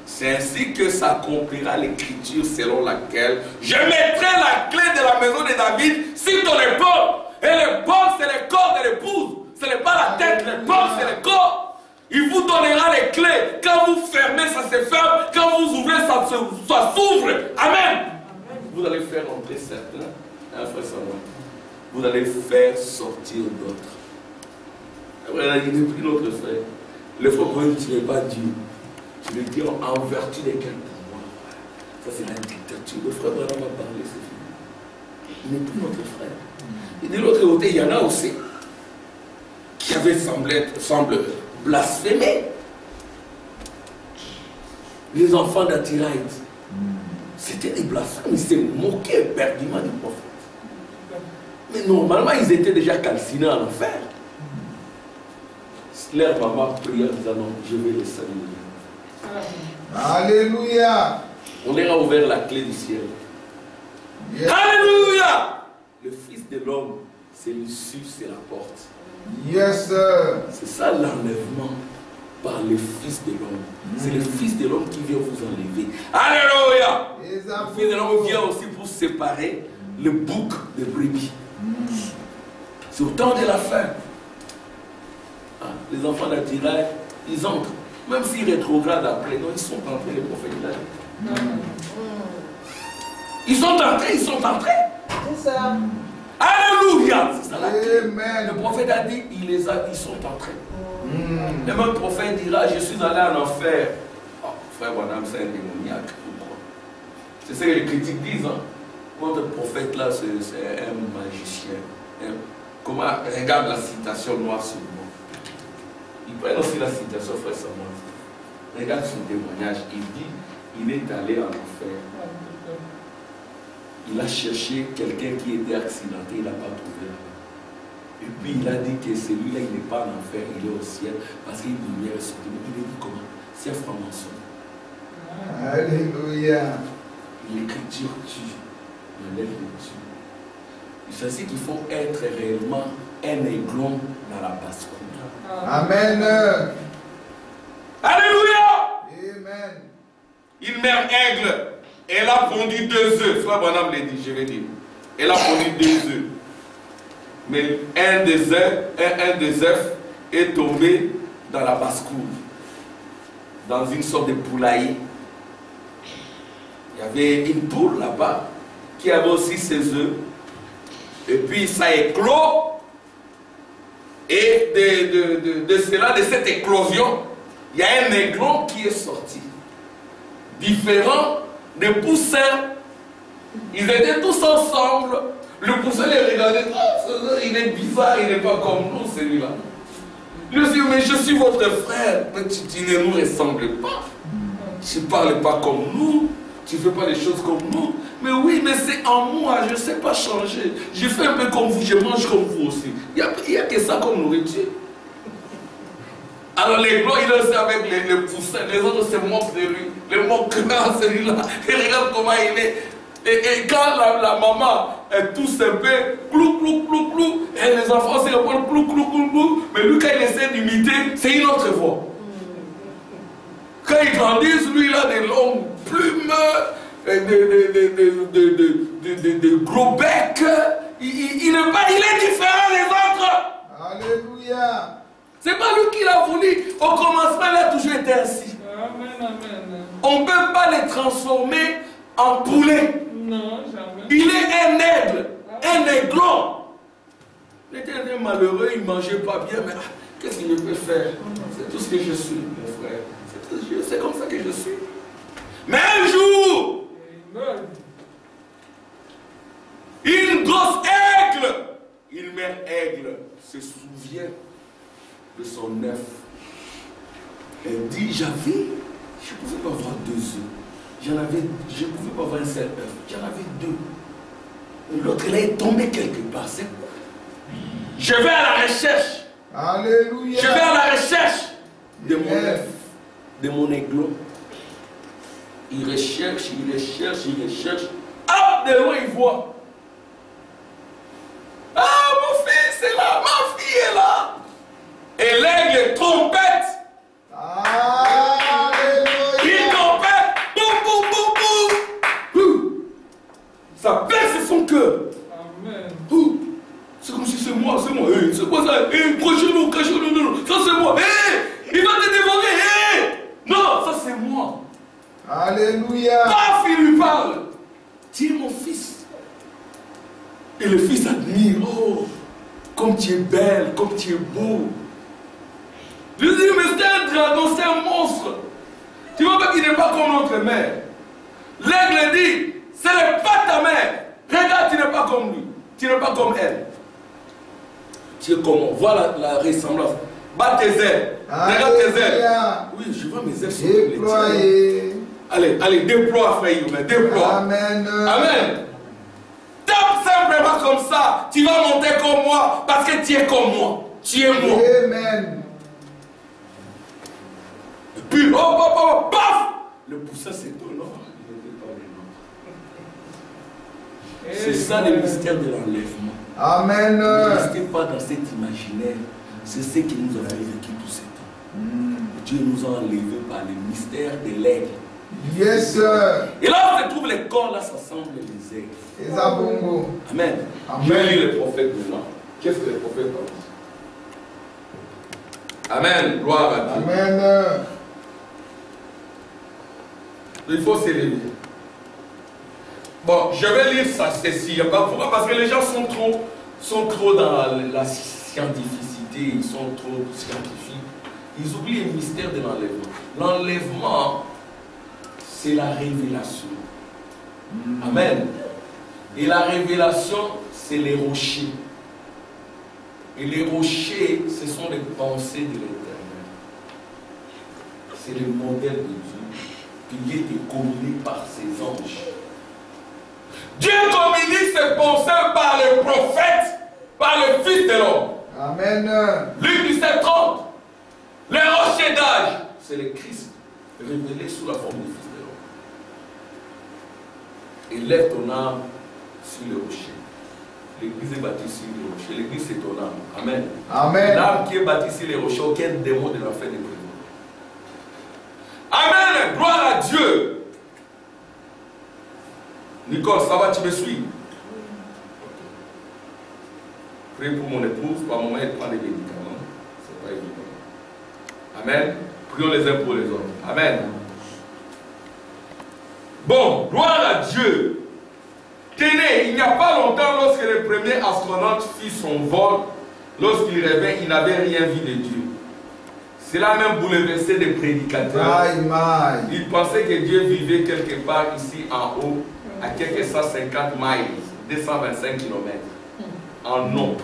C'est ainsi que s'accomplira l'écriture selon laquelle je mettrai la clé de la maison de David sur ton épaule. Et l'épaule, c'est le corps de l'épouse. Ce n'est pas la tête, l'épaule, c'est le corps. Il vous donnera les clés. Quand vous fermez, ça se ferme. Quand vous ouvrez, ça s'ouvre. Amen. Vous allez faire entrer certains. Hein, frère Samuel. Vous allez faire sortir d'autres. Après, il n'est plus notre frère. Le frère, tu n'es pas Dieu. Tu veux dire en vertu de quel pouvoir. Ça, c'est la dictature. Le frère Branham a parlé, c'est fini. Il n'est plus notre frère. Et de l'autre côté, il y en a aussi qui avaient semble blasphémer. Les enfants d'Atirite, c'était des blasphèmes. Ils se moquaient éperdument du prophète. Mais normalement, ils étaient déjà calcinés en enfer. Leur maman pria en disant non, je vais les saluer. Alléluia. On leur a ouvert la clé du ciel. Yes. Alléluia. Le Fils de l'homme, c'est l'issue, c'est la porte. Yes, sir. C'est ça l'enlèvement par le Fils de l'homme. C'est le Fils de l'homme qui vient vous enlever. Alléluia. Le Fils de l'homme vient aussi pour séparer le bouc de brebis. C'est au temps de la fin. Les enfants d'Atirite, ils entrent. Même s'ils rétrogradent après, non, ils sont entrés, les prophètes là. Ils sont entrés. C'est ça. Alléluia. C'est ça la clé. Amen. Le prophète a dit, ils sont entrés. Le même prophète dira, je suis allé en enfer. Oh, frère Branham, c'est un démoniaque. C'est ce que les critiques disent. Hein? Votre prophète là, c'est un magicien. Comment, regarde la citation noire sur moi. Ils prennent aussi la citation, frère Samuel. Regarde son témoignage. Il dit, il est allé en enfer. Il a cherché quelqu'un qui était accidenté, il n'a pas trouvé. Et puis il a dit que celui-là, il n'est pas en enfer, il est au ciel, parce qu'il est lumière sur lui. Il a dit comment? C'est un franc-maçon. Alléluia. L'écriture tue, la lettre tue. C'est ainsi qu'il faut être réellement un aiglon dans la basse-cour. Amen. Alléluia. Amen. Une mère aigle, elle a pondu 2 œufs. Frère Branham l'a dit, je vais dire. Elle a pondu 2 œufs. Mais un des œufs est tombé dans la basse-cour, dans une sorte de poulailler. Il y avait une poule là-bas. qui avait aussi ses œufs. Et puis ça éclot. Et de cela, de cette éclosion, il y a un aiglon qui est sorti. Différent des poussins. Ils étaient tous ensemble. Le poussin les regardait. Oh, il est bizarre, il n'est pas comme nous, celui-là. Je dis, mais je suis votre frère. Mais tu ne nous ressembles pas. Tu ne parles pas comme nous. Tu ne fais pas les choses comme nous. Mais oui, mais c'est en moi. Je ne sais pas changer. Je fais un peu comme vous. Je mange comme vous aussi. Il n'y a que ça comme nourriture. Alors les gros, il est avec les poussins. Les autres se moquent de lui. Les moquent de celui-là. Et regarde comment il est. Et quand la maman est tous un peu clou, clou, clou, clou, et les enfants se répondent clou, clou, clou, clou, mais lui, quand il essaie d'imiter, c'est une autre voix. Quand ils grandissent, lui, il a des longues plumes, des gros becs. Il est différent des autres. Alléluia. C'est pas lui qui l'a voulu. Au commencement, il a toujours été ainsi. Amen, amen. On ne peut pas les transformer en poulet. Non, jamais. Il est un aigle, un aiglon. Il était un malheureux, il ne mangeait pas bien, mais qu'est-ce qu'il peut faire? C'est tout ce que je suis, mon frère. C'est comme ça que je suis. Mais un jour, une grosse aigle, une mère aigle, se souvient de son œuf. Elle dit, je ne pouvais pas avoir 2 œufs. Je ne pouvais pas avoir un seul œuf. J'en avais 2. L'autre, elle est tombée quelque part. C'est quoi? Je vais à la recherche. Alléluia. Je vais à la recherche de mon œuf, de mon aiglon. Il recherche, il recherche, il recherche. Hop, de loin, il voit. Ah, mon fils est là, ma fille est là. Et l'aigle trompette. Il trompette. Boum, boum, boum, boum. Ça perce son cœur. Amen. C'est comme si c'est moi, c'est moi. Hey, c'est quoi ça? Hey, crochez-nous, crochez-nous. Ça c'est moi. Hey, il va te dévorer. Hey. Non, ça c'est moi. Alléluia. Paf, il lui parle. Tu es mon fils. Et le fils admire. Oh, comme tu es belle, comme tu es beau. Je dis, mais c'est un dragon, c'est un monstre. Tu vois pas qu'il n'est pas comme notre mère. L'aigle dit, ce n'est pas ta mère. Regarde, tu n'es pas comme lui. Tu n'es pas comme elle. Tu es comme moi. Voilà la ressemblance. Bats tes ailes. Regarde tes ailes. Oui, je vois mes ailes sur les tiennes. Allez, déploie, frère Youmé, déploie. Amen. Amen. Tape simplement comme ça. Tu vas monter comme moi parce que tu es comme moi. Tu es moi. Amen. Et puis, oh, paf! Le poussin s'étonnant. C'est ça le mystère de l'enlèvement. Amen. Ne restez pas dans cet imaginaire. C'est ce qui nous a vécu tout ce temps. Dieu nous a enlevés par le mystère de l'aigle. Yes, sir. Et là, on retrouve les corps, là, ça semble les aigles. Ezabongo. Amen. Amen. Je lis les prophètes maintenant. Qu'est-ce que les prophètes ont dit? Amen. Gloire à Dieu. Amen. Il faut s'élever. Bon, je vais lire ça, ceci. Pourquoi? Parce que les gens sont trop dans la scientificité, ils sont trop scientifiques. Ils oublient le mystère de l'enlèvement. L'enlèvement, c'est la révélation. Amen. Et la révélation, c'est les rochers. Et les rochers, ce sont les pensées de l'Éternel. C'est le modèle de Dieu qui est communiqué par ses anges. Dieu communique ses pensées par le prophète, par le Fils de l'homme. Amen. Luc 17:30. Le rocher d'âge, c'est le Christ révélé sous la forme du Fils de l'homme. Et lève ton âme sur le rocher. L'église est bâtie sur le rocher. L'église c'est ton âme. Amen. Amen. L'âme qui est bâtie sur les rochers, aucun démon ne l'a fait de prévoir. Amen. Gloire à Dieu. Nicole, ça va, tu me suis? Prie pour mon épouse, par moment elle prend des médicaments. C'est pas évident. Amen. Prions les uns pour les autres. Amen. Bon, gloire à Dieu. Tenez, il n'y a pas longtemps, lorsque le premier astronaute fit son vol, lorsqu'il rêvait, il n'avait rien vu de Dieu. Cela a même bouleversé des prédicateurs. Ils pensaient que Dieu vivait quelque part ici en haut, à quelques 150 miles, 225 km, en nom.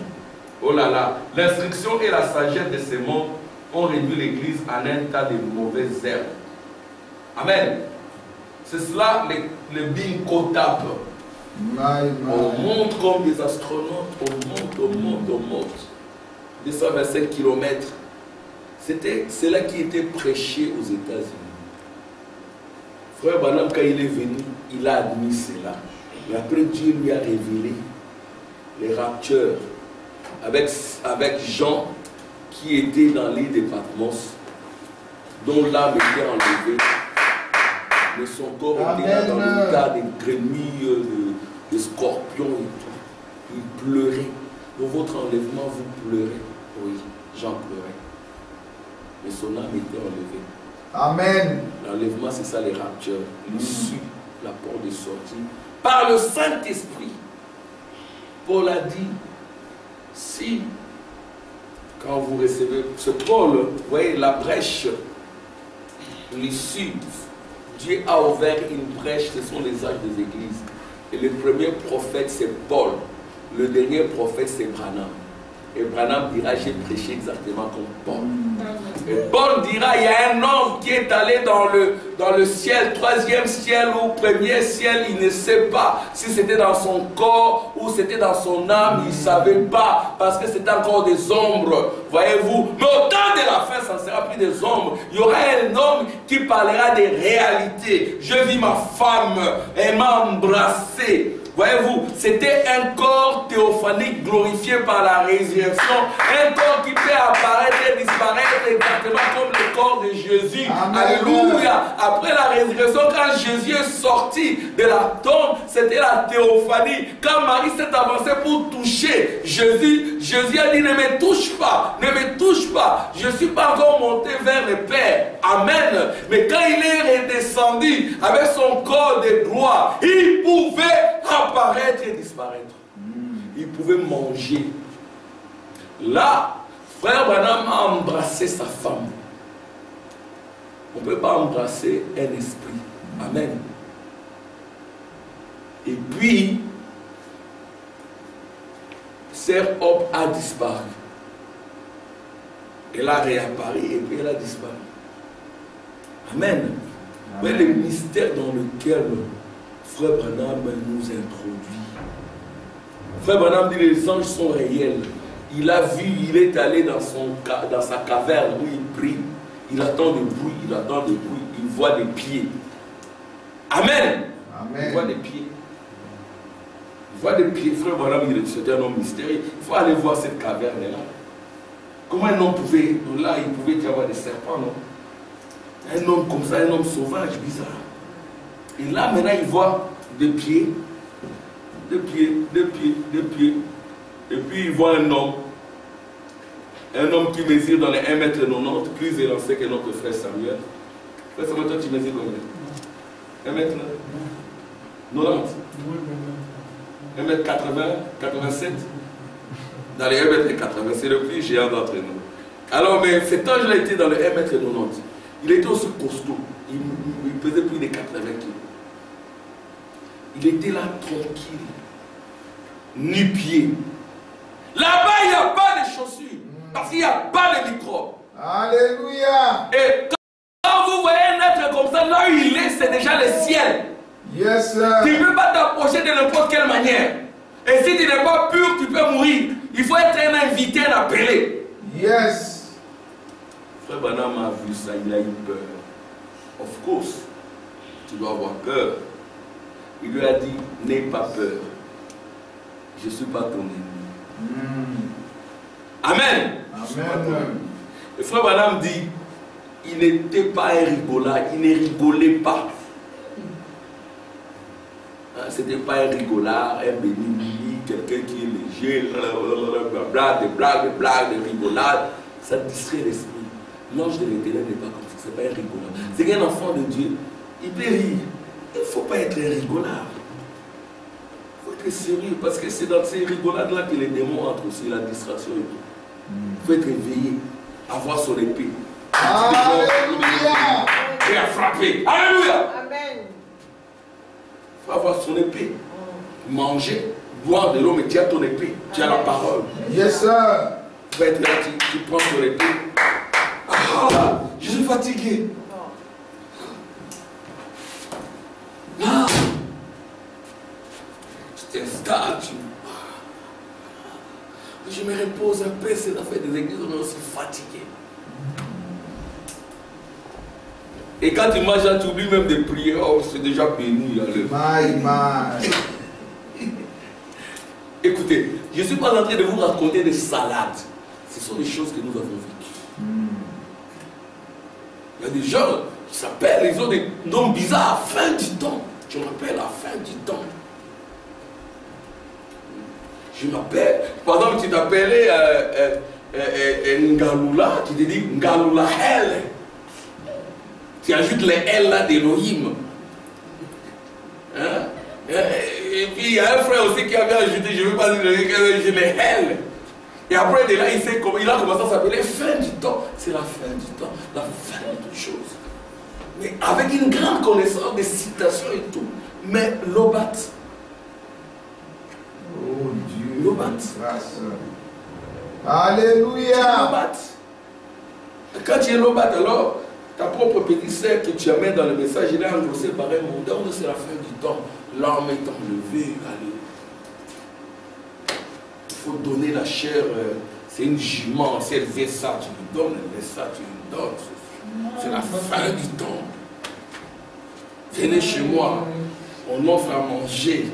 Oh là là, l'instruction et la sagesse de ce monde ont réduit l'Église en un tas de mauvaises herbes. Amen. C'est cela le bingo tape. On monte comme des astronautes, on monte. 225 km. C'était cela qui était prêché aux États-Unis. Frère Branham, quand il est venu, il a admis cela. Mais après, Dieu lui a révélé les raptures avec Jean qui était dans l'île de Patmos, dont l'âme était enlevée. Mais son corps était là dans le tas de grenouilles, de scorpions et tout. Il pleurait. Pour votre enlèvement, vous pleurez. Oui, Jean pleurait. Mais son âme était enlevée. Amen. L'enlèvement, c'est ça les raptures. L'issue, la porte de sortie. Par le Saint-Esprit. Paul a dit, si, quand vous recevez ce Paul, vous voyez la brèche, l'issue, Dieu a ouvert une brèche, ce sont les âges des églises. Et le premier prophète, c'est Paul. Le dernier prophète, c'est Branham. Et Branham dira, j'ai prêché exactement comme Paul. Et Paul dira, il y a un homme qui est allé dans le ciel, troisième ciel ou premier ciel, il ne sait pas si c'était dans son corps ou c'était dans son âme, il ne savait pas, parce que c'était encore des ombres, voyez-vous. Mais au temps de la fin, ça ne sera plus des ombres. Il y aura un homme qui parlera des réalités. Je vis ma femme, elle m'a embrassé. Voyez-vous, c'était un corps théophanique glorifié par la résurrection. Un corps qui peut apparaître et disparaître exactement comme le corps de Jésus. Amen. Alléluia. Après la résurrection, quand Jésus est sorti de la tombe, c'était la théophanie. Quand Marie s'est avancée pour toucher Jésus, Jésus a dit, ne me touche pas, ne me touche pas. Je ne suis pas encore monté vers le Père. Amen. Mais quand il est redescendu avec son corps de gloire, il pouvait apparaître et disparaître. Il pouvait manger. Là, frère Branham a embrassé sa femme. On ne peut pas embrasser un esprit. Amen. Et puis, Sœur Hope a disparu. Elle a réapparu et puis elle a disparu. Amen. Mais le mystère dans lequel Frère Branham nous introduit. Frère Branham dit les anges sont réels. Il a vu, il est allé dans sa caverne où il prie. Il attend des bruits, il voit des pieds. Amen. Amen. Il voit des pieds. Il voit des pieds. Frère Branham, c'était un homme mystérieux. Il faut aller voir cette caverne-là. Comment un homme pouvait, là il pouvait y avoir des serpents, non? Un homme comme ça, un homme sauvage, bizarre. Et là, maintenant, il voit des pieds. Et puis, il voit un homme qui mesure dans les 1,90 m, plus élancé que notre frère Samuel. Frère Samuel, toi, tu mesures combien? 1,90 m? 1,80 m, 87 dans les 1,80 m, c'est le plus géant d'entre nous. Alors, mais cet ange-là était dans les 1,90 m. Il était aussi costaud. Il pesait plus de 80 kg. Il était là tranquille, nu-pied. Là-bas, il n'y a pas de chaussures, parce qu'il n'y a pas de microbes. Alléluia. Et quand vous voyez un être comme ça, là où il est, c'est déjà le ciel. Yes, sir. Tu ne peux pas t'approcher de n'importe quelle manière. Et si tu n'es pas pur, tu peux mourir. Il faut être un invité, un appelé. Yes. Frère Branham a vu ça, il a eu peur. Of course, tu dois avoir peur. Il lui a dit, n'aie pas peur. Je ne suis pas ton ennemi. Amen. Amen. Le frère Branham dit, il n'était pas un rigolard, il ne rigolait pas. C'était pas un rigolard, un béni, quelqu'un qui est léger, des blagues, des rigolades. Ça distrait l'esprit. L'ange de l'Éternel n'est pas comme ça, c'est pas un rigolard. C'est qu'un enfant de Dieu, il peut rire. Il ne faut pas être un rigolard. Il faut être sérieux parce que c'est dans ces rigolades-là que les démons entrent aussi, la distraction et tout. Il faut être éveillé, avoir son épée. Alléluia. Et à frapper. Alléluia. Amen. Il faut avoir son épée. Manger, boire de l'eau, mais tu as ton épée. Tu as la parole. Yes, sir. Tu vas être là, tu prends ton épée. Ah, je suis fatigué. Non. Je t'installe. Je me repose un peu, c'est la fête des églises, on est aussi fatigué. Et quand tu manges là, tu oublies même de prier. Oh, c'est déjà béni. Là, Écoutez, je ne suis pas en train de vous raconter des salades. Ce sont des choses que nous avons vécues. Il y a des gens qui s'appellent, ils ont des noms bizarres, fin du temps. Je m'appelle la fin du temps. Je m'appelle, par exemple, tu t'appelais Ngalula, tu te dis Ngalula Hel. Tu ajoutes les L là d'Elohim. Hein? Et puis il y a un frère aussi qui avait ajouté, je ne veux pas dire que j'ai les L. Et après, de là, il a commencé à s'appeler fin du temps. C'est la fin du temps, la fin de toutes choses. Mais avec une grande connaissance des citations et tout. Mais Lobat. Oh Dieu. Lobat. Grâce. Alléluia. Lobat. Quand tu es Lobat, alors, ta propre petite sœur que tu amènes dans le message, il a engrossé par un monde. C'est la fin du temps. L'âme est enlevée. Allez. Il faut donner la chair. C'est une jument. Si elle veut ça, tu lui donnes. Elle veut ça, tu lui donnes. C'est la fin du temps. Venez chez moi. On offre à manger.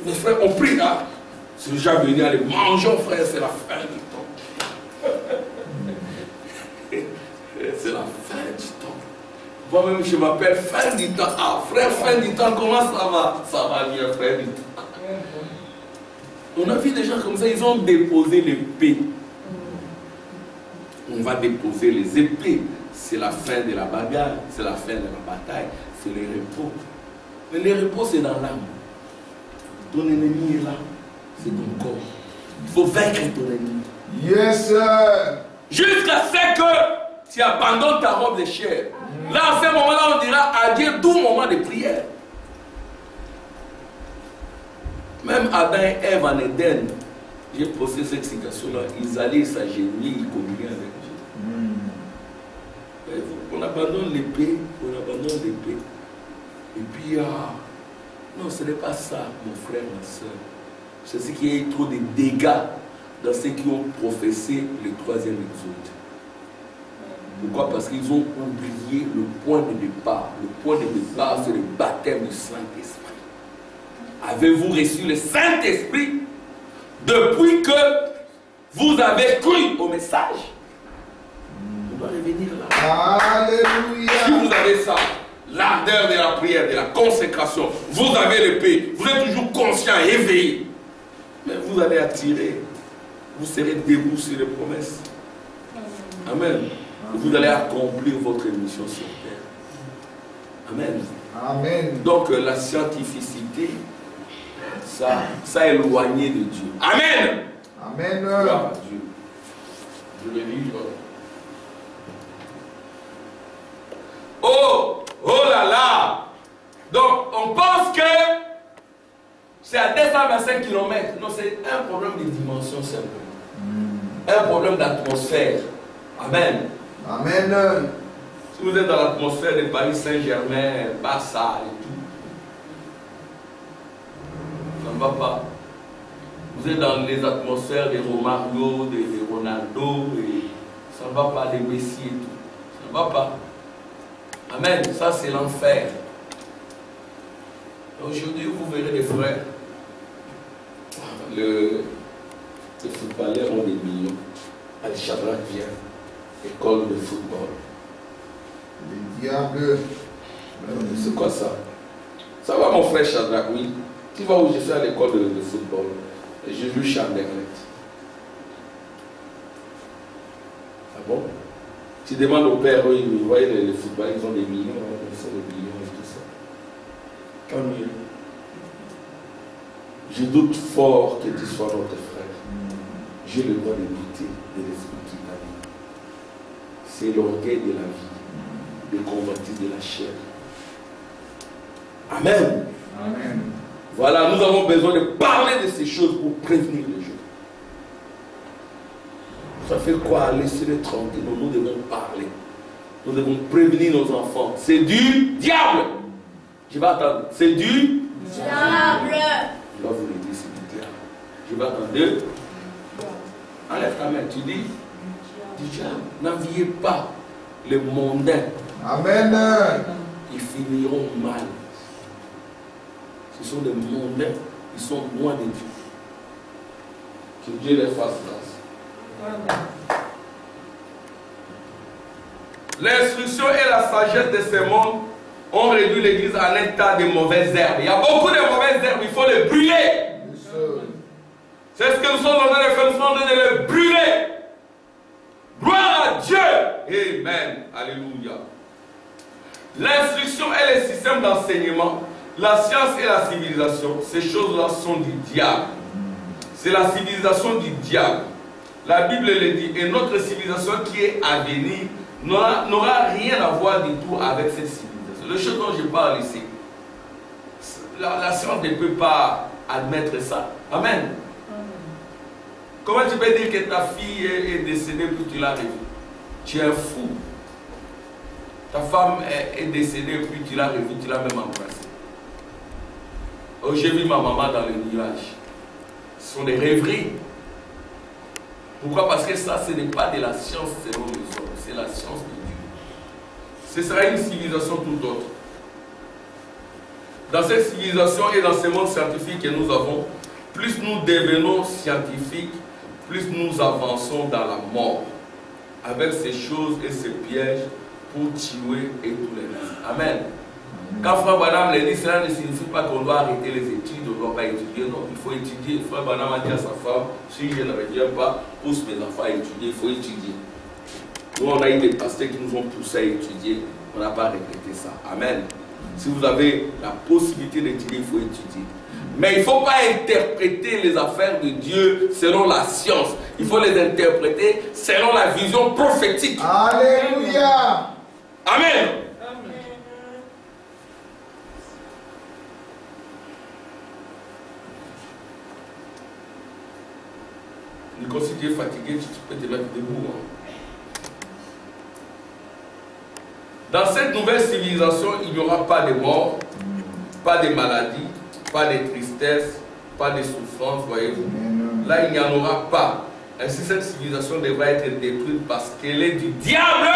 Mes frères, on prie là. C'est déjà venu, allez, mangeons, frère, c'est la fin du temps. C'est la fin du temps. Moi-même, je m'appelle fin du temps. Ah, frère, fin du temps, comment ça va? Ça va bien, frère du temps. On a vu des gens comme ça, ils ont déposé l'épée. On va déposer les épées. C'est la fin de la bagarre, c'est la fin de la bataille, c'est le repos. Mais le repos, c'est dans l'âme. Ton ennemi est là, c'est ton corps. Il faut vaincre ton ennemi. Yes, sir. Jusqu'à ce que tu abandonnes ta robe de chair. Là, à ce moment-là, on dira adieu tout moment de prière. Même Adam et Ève en Éden, j'ai posé cette citation-là, ils allaient s'agenouiller, ils communiaient avec Dieu. On abandonne l'épée, Et puis, non, ce n'est pas ça, mon frère, ma soeur. C'est ce qu'il y a eu trop de dégâts dans ceux qui ont professé le troisième exode. Pourquoi? Parce qu'ils ont oublié le point de départ. Le point de départ, c'est le baptême du Saint-Esprit. Avez-vous reçu le Saint-Esprit depuis que vous avez cru au message? On doit revenir là. Alléluia. Si vous avez ça, l'ardeur de la prière, de la consécration, vous avez l'épée, vous êtes toujours conscient, éveillé. Mais vous allez attirer, vous serez debout sur les promesses. Amen. Vous allez accomplir votre mission sur terre. Amen. Amen. Donc la scientificité, ça a éloigné de Dieu. Amen. Amen. Gloire à Dieu. Je vais lire. Oh là là. Donc on pense que c'est à 225 km. Non, c'est un problème de dimension simplement. Un problème d'atmosphère. Amen. Amen. Si vous êtes dans l'atmosphère de Paris Saint-Germain, Bassa et tout, ça ne va pas. Vous êtes dans les atmosphères de Romario, de Ronaldo, et ça ne va pas, des Messi et tout. Ça ne va pas. Amen. Ça, c'est l'enfer. Aujourd'hui, vous verrez les frères. Les footballeurs ont des millions. Al-Shadrach vient. École de football. Les diables. C'est quoi ça? Ça va, mon frère Shadrach, oui. Tu vas où je suis à l'école de football. Et j'ai vu Charles. Ah bon? Tu demandes au père, oui, vous voyez les footballeurs, ils ont des millions, ils ont des millions et tout ça. Tant mieux. Je doute fort que tu sois notre frère. J'ai le droit de douter de l'esprit qui t'habite. C'est l'orgueil de la vie, le convoitise de la chair. Amen. Amen. Voilà, nous avons besoin de parler de ces choses pour prévenir les gens. Ça fait quoi? Laissez-les tranquilles. Nous devons parler. Nous devons prévenir nos enfants. C'est du diable. Je vais attendre. C'est du Diable. Je dois vous le dire, c'est du diable. Je vais attendre. Enlève ta main. Tu dis du diable. N'enviez pas les mondains. Amen. Ils finiront mal. Ce sont des mondains. Ils sont loin de Dieu. Que Dieu les fasse grâce. L'instruction et la sagesse de ce monde ont réduit l'église à un tas de mauvaises herbes. Il y a beaucoup de mauvaises herbes, il faut les brûler. C'est ce que nous sommes en train de faire, nous sommes en train de les brûler. Gloire à Dieu. Amen. Alléluia. L'instruction et les systèmes d'enseignement, la science et la civilisation, ces choses-là sont du diable. C'est la civilisation du diable. La Bible le dit, et notre civilisation qui est à venir n'aura rien à voir du tout avec cette civilisation. Le chose dont je parle ici, la science ne peut pas admettre ça. Amen. Comment tu peux dire que ta fille est décédée puis tu l'as revue? Tu es un fou. Ta femme est décédée puis tu l'as revue, tu l'as même embrassée. Oh, j'ai vu ma maman dans le nuage. Ce sont des rêveries. Pourquoi? Parce que ça, ce n'est pas de la science selon les hommes, c'est la science de Dieu. Ce sera une civilisation tout autre. Dans cette civilisation et dans ce monde scientifique que nous avons, plus nous devenons scientifiques, plus nous avançons dans la mort, avec ces choses et ces pièges pour tuer et tout le reste. Amen. Quand Frère Branham l'a dit, cela ne signifie pas qu'on doit arrêter les études, on ne doit pas étudier. Non, il faut étudier. Frère Branham a dit à sa femme, si je ne reviens pas, pousse mes enfants à étudier, il faut étudier. Nous, on a eu des pasteurs qui nous ont poussés à étudier. On n'a pas répété ça. Amen. Si vous avez la possibilité d'étudier, il faut étudier. Mais il ne faut pas interpréter les affaires de Dieu selon la science. Il faut les interpréter selon la vision prophétique. Alléluia. Amen. Nico, si tu es fatigué, tu peux te mettre debout. Dans cette nouvelle civilisation, il n'y aura pas de mort, pas de maladie, pas de tristesse, pas de souffrance, voyez-vous. Là, il n'y en aura pas. Ainsi, cette civilisation devra être détruite parce qu'elle est du diable.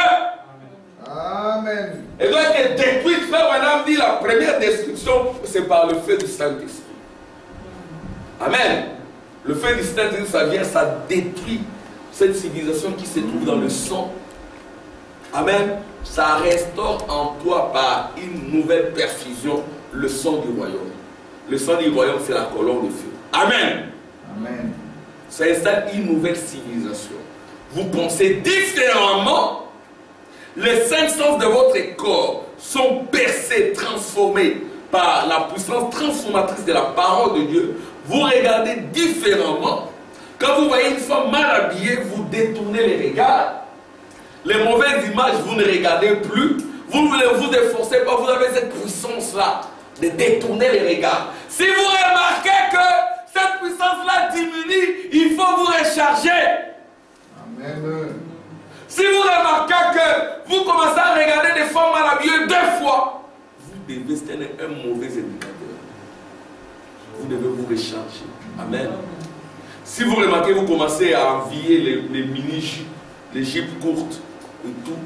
Amen. Elle doit être détruite. Frère Branham dit la première destruction, c'est par le feu du Saint-Esprit. Amen. Le feu du Saint-Esprit, ça vient, ça détruit cette civilisation qui se trouve dans le sang. Amen. Ça restaure en toi par une nouvelle perfusion le sang du royaume. Le sang du royaume, c'est la colonne de feu. Amen. Amen. Ça installe une nouvelle civilisation. Vous pensez différemment. Les 5 sens de votre corps sont percés, transformés par la puissance transformatrice de la parole de Dieu. Vous regardez différemment. Quand vous voyez une femme mal habillée, vous détournez les regards. Les mauvaises images, vous ne regardez plus. Vous ne vous efforcez pas. Vous avez cette puissance-là de détourner les regards. Si vous remarquez que cette puissance-là diminue, il faut vous recharger. Amen. Si vous remarquez que vous commencez à regarder des femmes mal habillées 2 fois, vous devez tenir un mauvais indicateur. Vous devez vous recharger. Amen. Si vous remarquez, vous commencez à envier les mini-jupes, les jupes courtes et tout,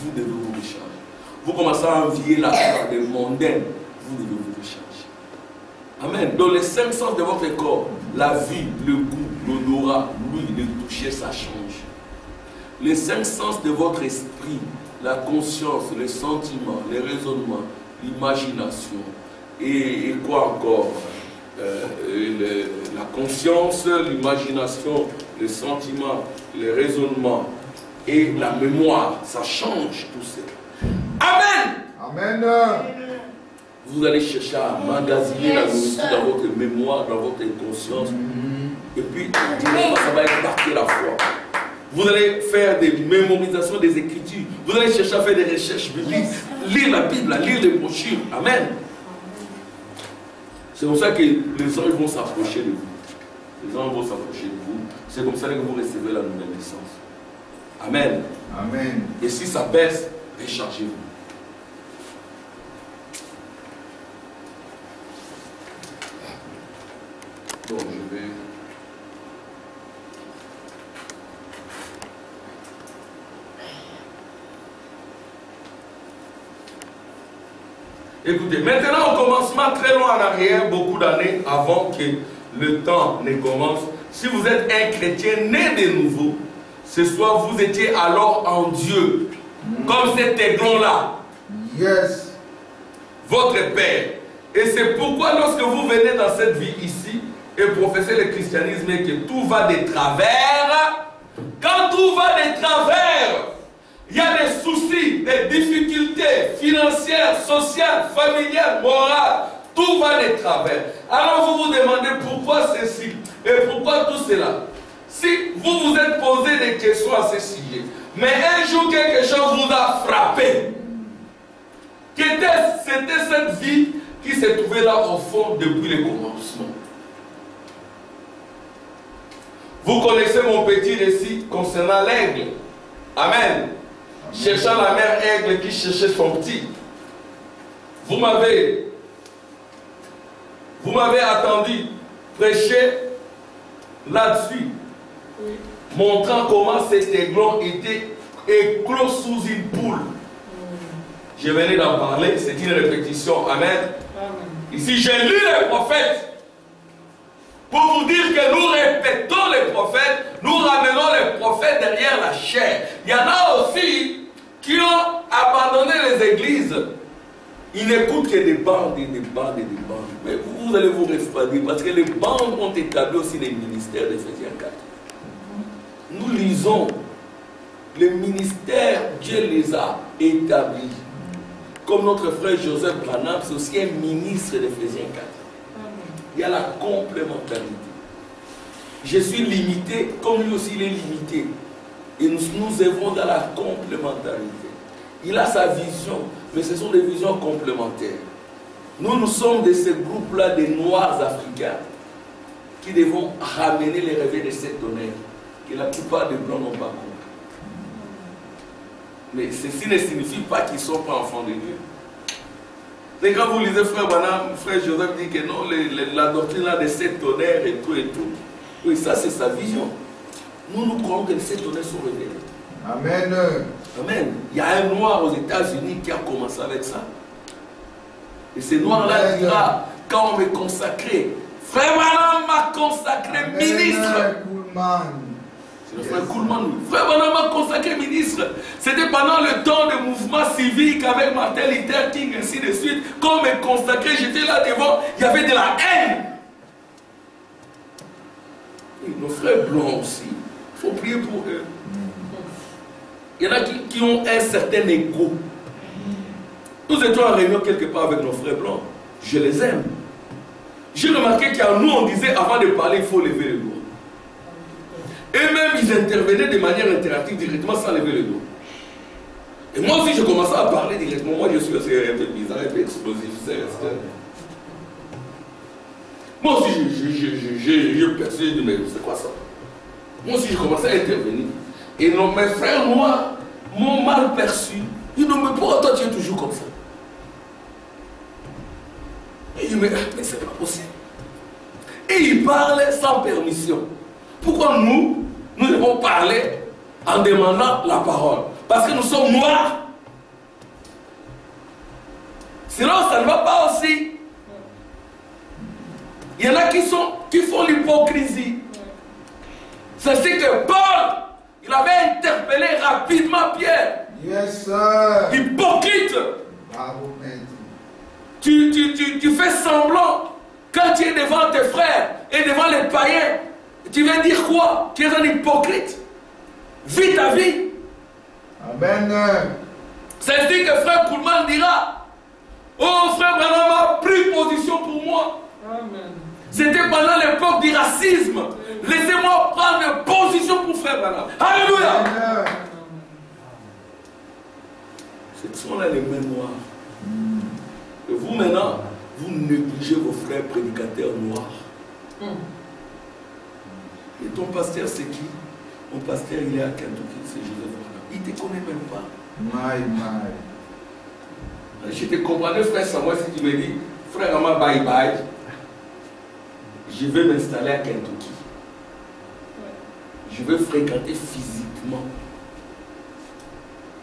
vous devez vous recharger. Vous commencez à envier la part des mondaines, vous devez vous recharger. Amen. Dans les 5 sens de votre corps, la vue, le goût, l'odorat, l'ouïe, le toucher, ça change. Les 5 sens de votre esprit, la conscience, les sentiments, les raisonnements, l'imagination et quoi encore, la conscience, l'imagination, les sentiments, les raisonnements et la mémoire, ça change tout ça. Amen. Amen. Vous allez chercher à magasiner la nourriture dans votre mémoire, dans votre conscience. Et puis, ça va impacter la foi. Vous allez faire des mémorisations des Écritures. Vous allez chercher à faire des recherches bibliques. Lire la Bible, lire des brochures. Amen. C'est comme ça que les anges vont s'approcher de vous. Les anges vont s'approcher de vous. C'est comme ça que vous recevez la nouvelle naissance. Amen. Amen. Et si ça baisse, rechargez-vous. Bon, je vais... Écoutez, maintenant au commencement, très loin en arrière, beaucoup d'années avant que le temps ne commence, si vous êtes un chrétien né de nouveau, ce soir vous étiez alors en Dieu, comme cet aiglon-là. Yes. Votre Père. Et c'est pourquoi lorsque vous venez dans cette vie ici et professez le christianisme et que tout va de travers, quand tout va de travers, il y a des soucis, des difficultés financières, sociales, familiales, morales, tout va de travers. Alors vous vous demandez pourquoi ceci et pourquoi tout cela. Si vous vous êtes posé des questions à ce sujet, mais un jour quelque chose vous a frappé, c'était cette vie qui s'est trouvée là au fond depuis le commencement. Vous connaissez mon petit récit concernant l'aigle. Amen. Cherchant la mère aigle qui cherchait son petit. Vous m'avez attendu prêcher là-dessus, montrant comment cet aiglon était éclos sous une poule. Je venais d'en parler, c'est une répétition. Amen. Ici, j'ai lu les prophètes pour vous dire que nous répétons les prophètes, nous ramenons les prophètes derrière la chair. Il y en a aussi qui ont abandonné les églises. Ils n'écoutent que des bandes et des bandes et des bandes. Mais vous allez vous refroidir parce que les bandes ont établi aussi les ministères d'Éphésiens 4. Nous lisons, les ministères, Dieu les a établis. Comme notre frère Joseph Branham, c'est aussi un ministre d'Éphésiens 4. Il y a la complémentarité. Je suis limité, comme lui aussi il est limité. Et nous œuvrons dans la complémentarité. Il a sa vision, mais ce sont des visions complémentaires. Nous sommes de ce groupe-là des Noirs africains qui devons ramener les réveils de cette tonnerre que la plupart des Blancs n'ont pas compris. Mais ceci ne signifie pas qu'ils ne sont pas enfants de Dieu. Et quand vous lisez frère Branham, frère Joseph dit que non, la doctrine là de sept tonnerres et tout. Oui, ça c'est sa vision. Nous croyons que les sept tonnerres sont révélés. Amen. Amen. Il y a un noir aux États-Unis qui a commencé avec ça. Et ce noir-là dira, quand on me consacrait, frère Branham m'a consacré ministre. C'est le frère Kuhlman. Frère Branham m'a consacré ministre. C'était pendant le temps de mouvement civique avec Martin Luther King, ainsi de suite. Quand on me consacrait, j'étais là devant, il y avait de la haine. Et nos frères blancs aussi, il faut prier pour eux. Il y en a qui ont un certain ego. Nous étions en réunion quelque part avec nos frères blancs. Je les aime. J'ai remarqué qu'à nous, on disait avant de parler, il faut lever le doigt. Et même, ils intervenaient de manière interactive directement sans lever le doigt. Et moi aussi, je commençais à parler directement. Moi, je suis aussi un peu bizarre, un peu explosif. Moi aussi, je perçais, mais c'est quoi ça? Moi aussi, je commençais à intervenir. Et non, mes frères noirs m'ont mal perçu. Ils disent, mais pourquoi toi tu es toujours comme ça? Et ils me disent, mais c'est pas possible. Et ils parlaient sans permission. Pourquoi nous devons parler en demandant la parole? Parce que nous sommes noirs. Sinon, ça ne va pas aussi. Il y en a qui font l'hypocrisie. C'est ce que Paul, il avait interpellé rapidement Pierre. Yes, sir. Hypocrite. Bravo, maître. Tu fais semblant quand tu es devant tes frères et devant les païens. Tu viens dire quoi? Tu es un hypocrite. Vis ta vie. Amen. C'est ainsi que frère Kuhlman dira. Oh, frère Branham a pris position pour moi. Amen. C'était pendant l'époque du racisme. Laissez-moi prendre position pour frère Branham. Alléluia. Amen. Ce sont là les mains noires. Et vous maintenant, vous négligez vos frères prédicateurs noirs. Et ton pasteur c'est qui? Mon pasteur il est à Kentucky, c'est Joseph Branham. Il ne te connaît même pas. Je te comprenais frère Samuel si tu me dis, frère Ama bye bye, je vais m'installer à Kentucky. Je veux fréquenter physiquement.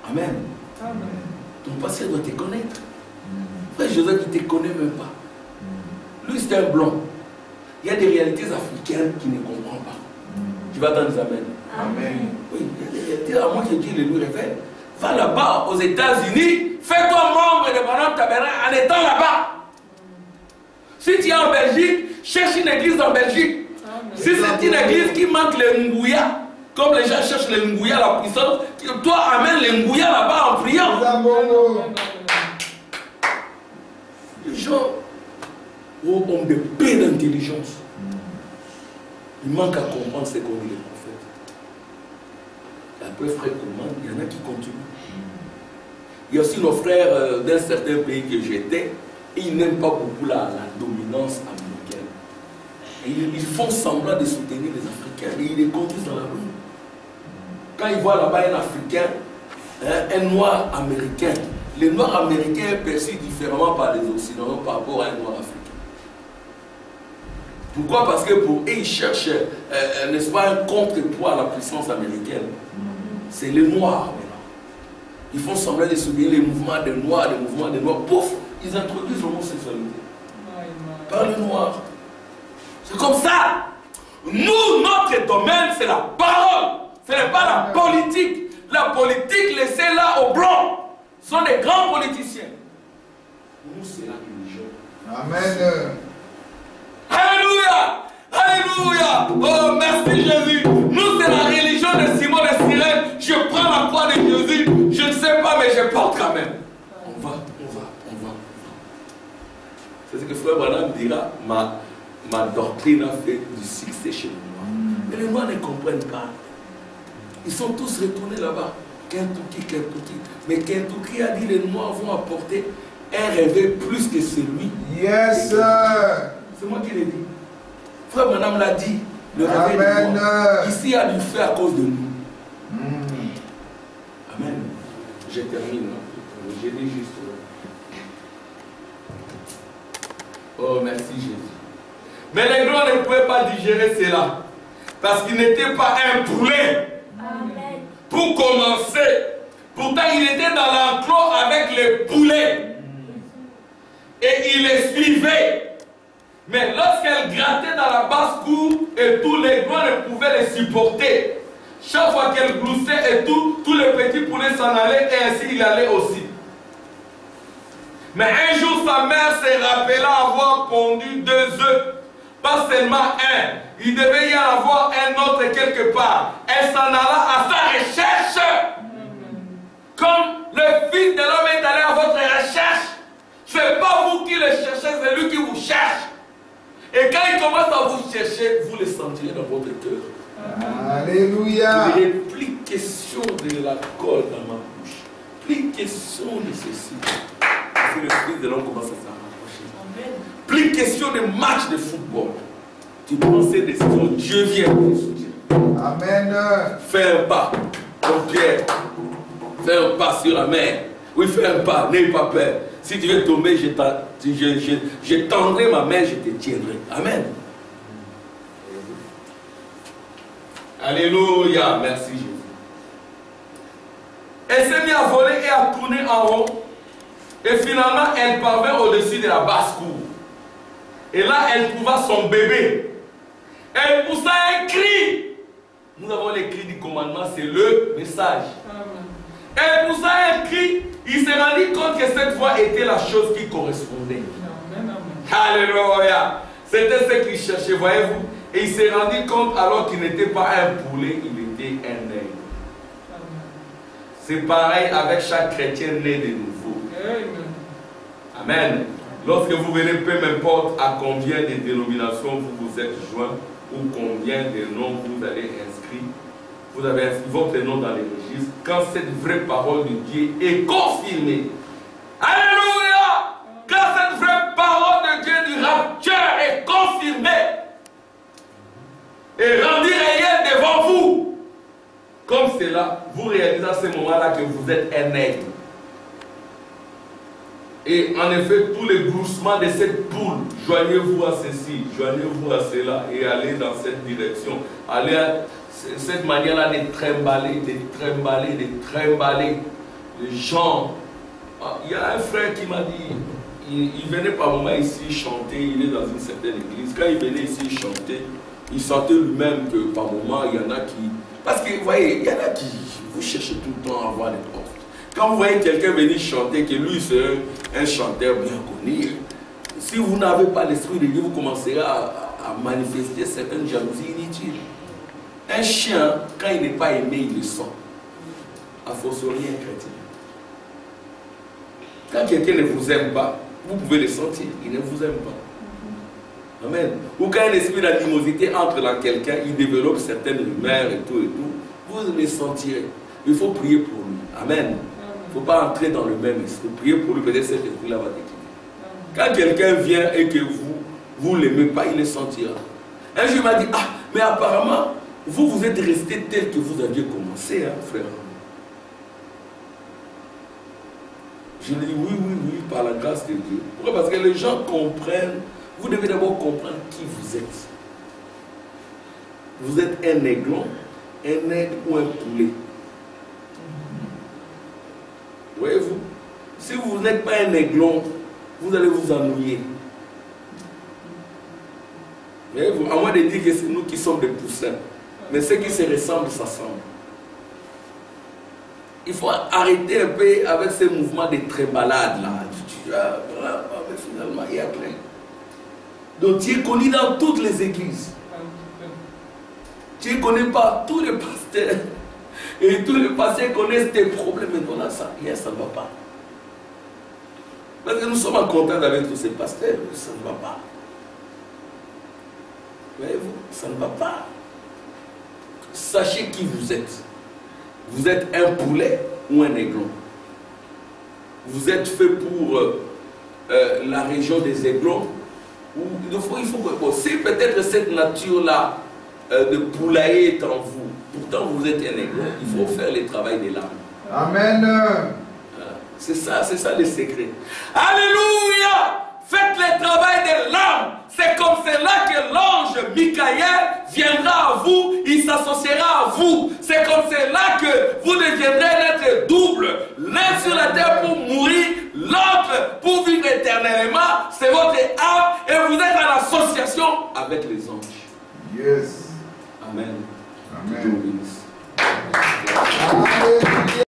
Amen. Amen. Ton pasteur doit te connaître. Frère Joseph, il ne te connaît même pas. Lui, c'est un blanc. Il y a des réalités africaines qu'il ne comprend pas. Tu vas dans les Amen. Amen. Oui, il y a des réalités à moi que Dieu les lui révèle. Va là-bas aux États-Unis, fais-toi membre de Branham Tabernacle en étant là-bas. Si tu es en Belgique, cherche une église en Belgique. Amen. Si c'est une église qui manque les Ngouya, comme les gens cherchent les Ngouya, la puissance, toi amène les Ngouya là-bas en priant. Les gens ont de paix d'intelligence. Il manque à comprendre ce qu'on dit les prophètes. Et après, frère, comment il y en a qui continuent. Il y a aussi nos frères d'un certain pays que j'étais, et ils n'aiment pas beaucoup la dominance américaine. Et ils font semblant de soutenir les Africains et ils les conduisent dans la rue. Quand ils voient là-bas un Africain, un noir américain, le noir américain est perçu différemment par les Occidentaux par rapport à un noir africain. Pourquoi? Parce que pour eux, ils cherchent, n'est-ce pas, un contrepoids à la puissance américaine. C'est les noirs. Ils font semblant de soutenir les mouvements des noirs, les mouvements des noirs. Pouf, ils introduisent l'homosexualité par les noirs. C'est comme ça. Nous, notre domaine, c'est la parole. Ce n'est pas la politique. La politique, laissez-la aux blancs. Ce sont des grands politiciens. Nous, c'est la religion. Amen. Alléluia! Alléluia! Oh, merci Jésus! Nous, c'est la religion de Simon de Cyrène. Je prends la croix de Jésus. Je ne sais pas, mais je porte quand même. On va. C'est ce que frère Branham dira. Ma doctrine a fait du succès chez les Noirs. Mais les Noirs ne comprennent pas. Ils sont tous retournés là-bas. Kentucky. Mais Kentucky a dit les Noirs vont apporter un réveil plus que celui. Yes, sir. C'est moi qui l'ai dit. Frère Branham l'a dit. Le réveil Amen. des Noirs. Ici a dû faire à cause de nous. Amen. Je termine. Je dis juste. Oh, merci Jésus. Mais les Noirs ne pouvaient pas digérer cela. Parce qu'il n'était pas un poulet. Amen. Pour commencer. Pourtant, il était dans l'enclos avec les poulets. Et il les suivait. Mais lorsqu'elle grattait dans la basse-cour et tous les Noirs ne pouvaient les supporter. Chaque fois qu'elle gloussait et tous les petits poulets s'en allaient et ainsi il allait aussi. Mais un jour, sa mère s'est rappela avoir pondu 2 œufs. Pas seulement un. Il devait y en avoir un autre quelque part. Elle s'en alla à sa recherche. Comme le Fils de l'homme est allé à votre recherche. Ce n'est pas vous qui le cherchez, c'est lui qui vous cherche. Et quand il commence à vous chercher, vous le sentirez dans votre cœur. Alléluia. Il n'est plus question de la colle dans ma bouche. Plus question de ceci. Parce que le Fils de l'homme commence à s'en rapprocher. Plus question de match de football. Tu prends ces décisions, Dieu vient te soutenir. Amen. Fais un pas, ton Pierre. Fais un pas sur la mer. Oui, fais un pas, n'aie pas peur. Si tu veux tomber, je tendrai ma main, je te tiendrai. Amen. Alléluia, merci Jésus. Elle s'est mise à voler et à tourner en rond. Et finalement, elle parvint au-dessus de la basse-cour. Et là, elle trouva son bébé. Elle poussa un cri. Nous avons les cris du commandement, c'est le message. Elle poussa un cri. Il s'est rendu compte que cette voix était la chose qui correspondait. Alléluia. C'était ce qu'il cherchait, voyez-vous. Et il s'est rendu compte alors qu'il n'était pas un poulet, il était un aigle. C'est pareil avec chaque chrétien né de nouveau. Amen. Lorsque vous venez, peu m'importe à combien de dénominations vous vous êtes joints ou combien de noms vous avez inscrits, vous avez inscrit votre nom dans les registres, quand cette vraie parole de Dieu est confirmée. Alléluia! Quand cette vraie parole de Dieu du rapture est confirmée et rendue réelle devant vous, comme cela, vous réalisez à ce moment-là que vous êtes un aigle. Et en effet, tous les gloussements de cette poule, joignez-vous à ceci, joignez-vous à cela et allez dans cette direction. Allez à cette manière-là de trimballer, les gens. Il y a un frère qui m'a dit, il venait par moment ici chanter, il est dans une certaine église. Quand il venait ici chanter, il sentait lui-même que par moment, il y en a qui... Parce que vous voyez, il y en a qui, vous cherchez tout le temps à avoir des profs. Quand vous voyez quelqu'un venir chanter, que lui c'est un chanteur bien connu, si vous n'avez pas l'esprit de Dieu, vous commencerez à manifester certaines jalousies inutiles. Un chien, quand il n'est pas aimé, il le sent. A fortiori un chrétien. Quand quelqu'un ne vous aime pas, vous pouvez le sentir, il ne vous aime pas. Amen. Ou quand un esprit d'animosité entre dans quelqu'un, il développe certaines rumeurs et tout, vous le sentirez. Il faut prier pour lui. Amen. Il ne faut pas entrer dans le même esprit. Priez pour lui, peut-être cet esprit-là va déquitter. Quand quelqu'un vient et que vous ne l'aimez pas, il le sentira. Un jour, il m'a dit, ah, mais apparemment, vous êtes resté tel que vous aviez commencé, hein, frère. Je lui dis, oui, par la grâce de Dieu. Pourquoi? Parce que les gens comprennent, vous devez d'abord comprendre qui vous êtes. Vous êtes un aiglon, un aigle ou un poulet. Voyez-vous, si vous n'êtes pas un aiglon, vous allez vous ennuyer. Voyez-vous, à moins de dire que c'est nous qui sommes des poussins. Mais ceux qui se ressemblent, s'assemblent. Il faut arrêter un peu avec ces mouvements de trébalade là. Mais finalement, il y a plein. Donc tu es connu dans toutes les églises. Tu ne connais pas tous les pasteurs. Et tous les pasteurs connaissent tes problèmes. Mais non, là, ça ne va pas. Parce que nous sommes en contact avec tous ces pasteurs. Ça ne va pas. Voyez-vous, ça ne va pas. Sachez qui vous êtes. Vous êtes un poulet ou un aiglon. Vous êtes fait pour la région des aiglons. Il faut que si peut-être cette nature-là de poulailler est en vous, pourtant vous êtes un aiglon, il faut faire le travail des larmes. Amen. C'est ça le secret. Alléluia! Faites le travail des larmes. C'est comme cela que l'ange Michael viendra à vous, il s'associera à vous. C'est comme cela que vous deviendrez l'être double. L'un sur la terre pour mourir, l'autre pour vivre éternellement. C'est votre âme et vous êtes en association avec les anges. Yes. Amen. Amen. Amen.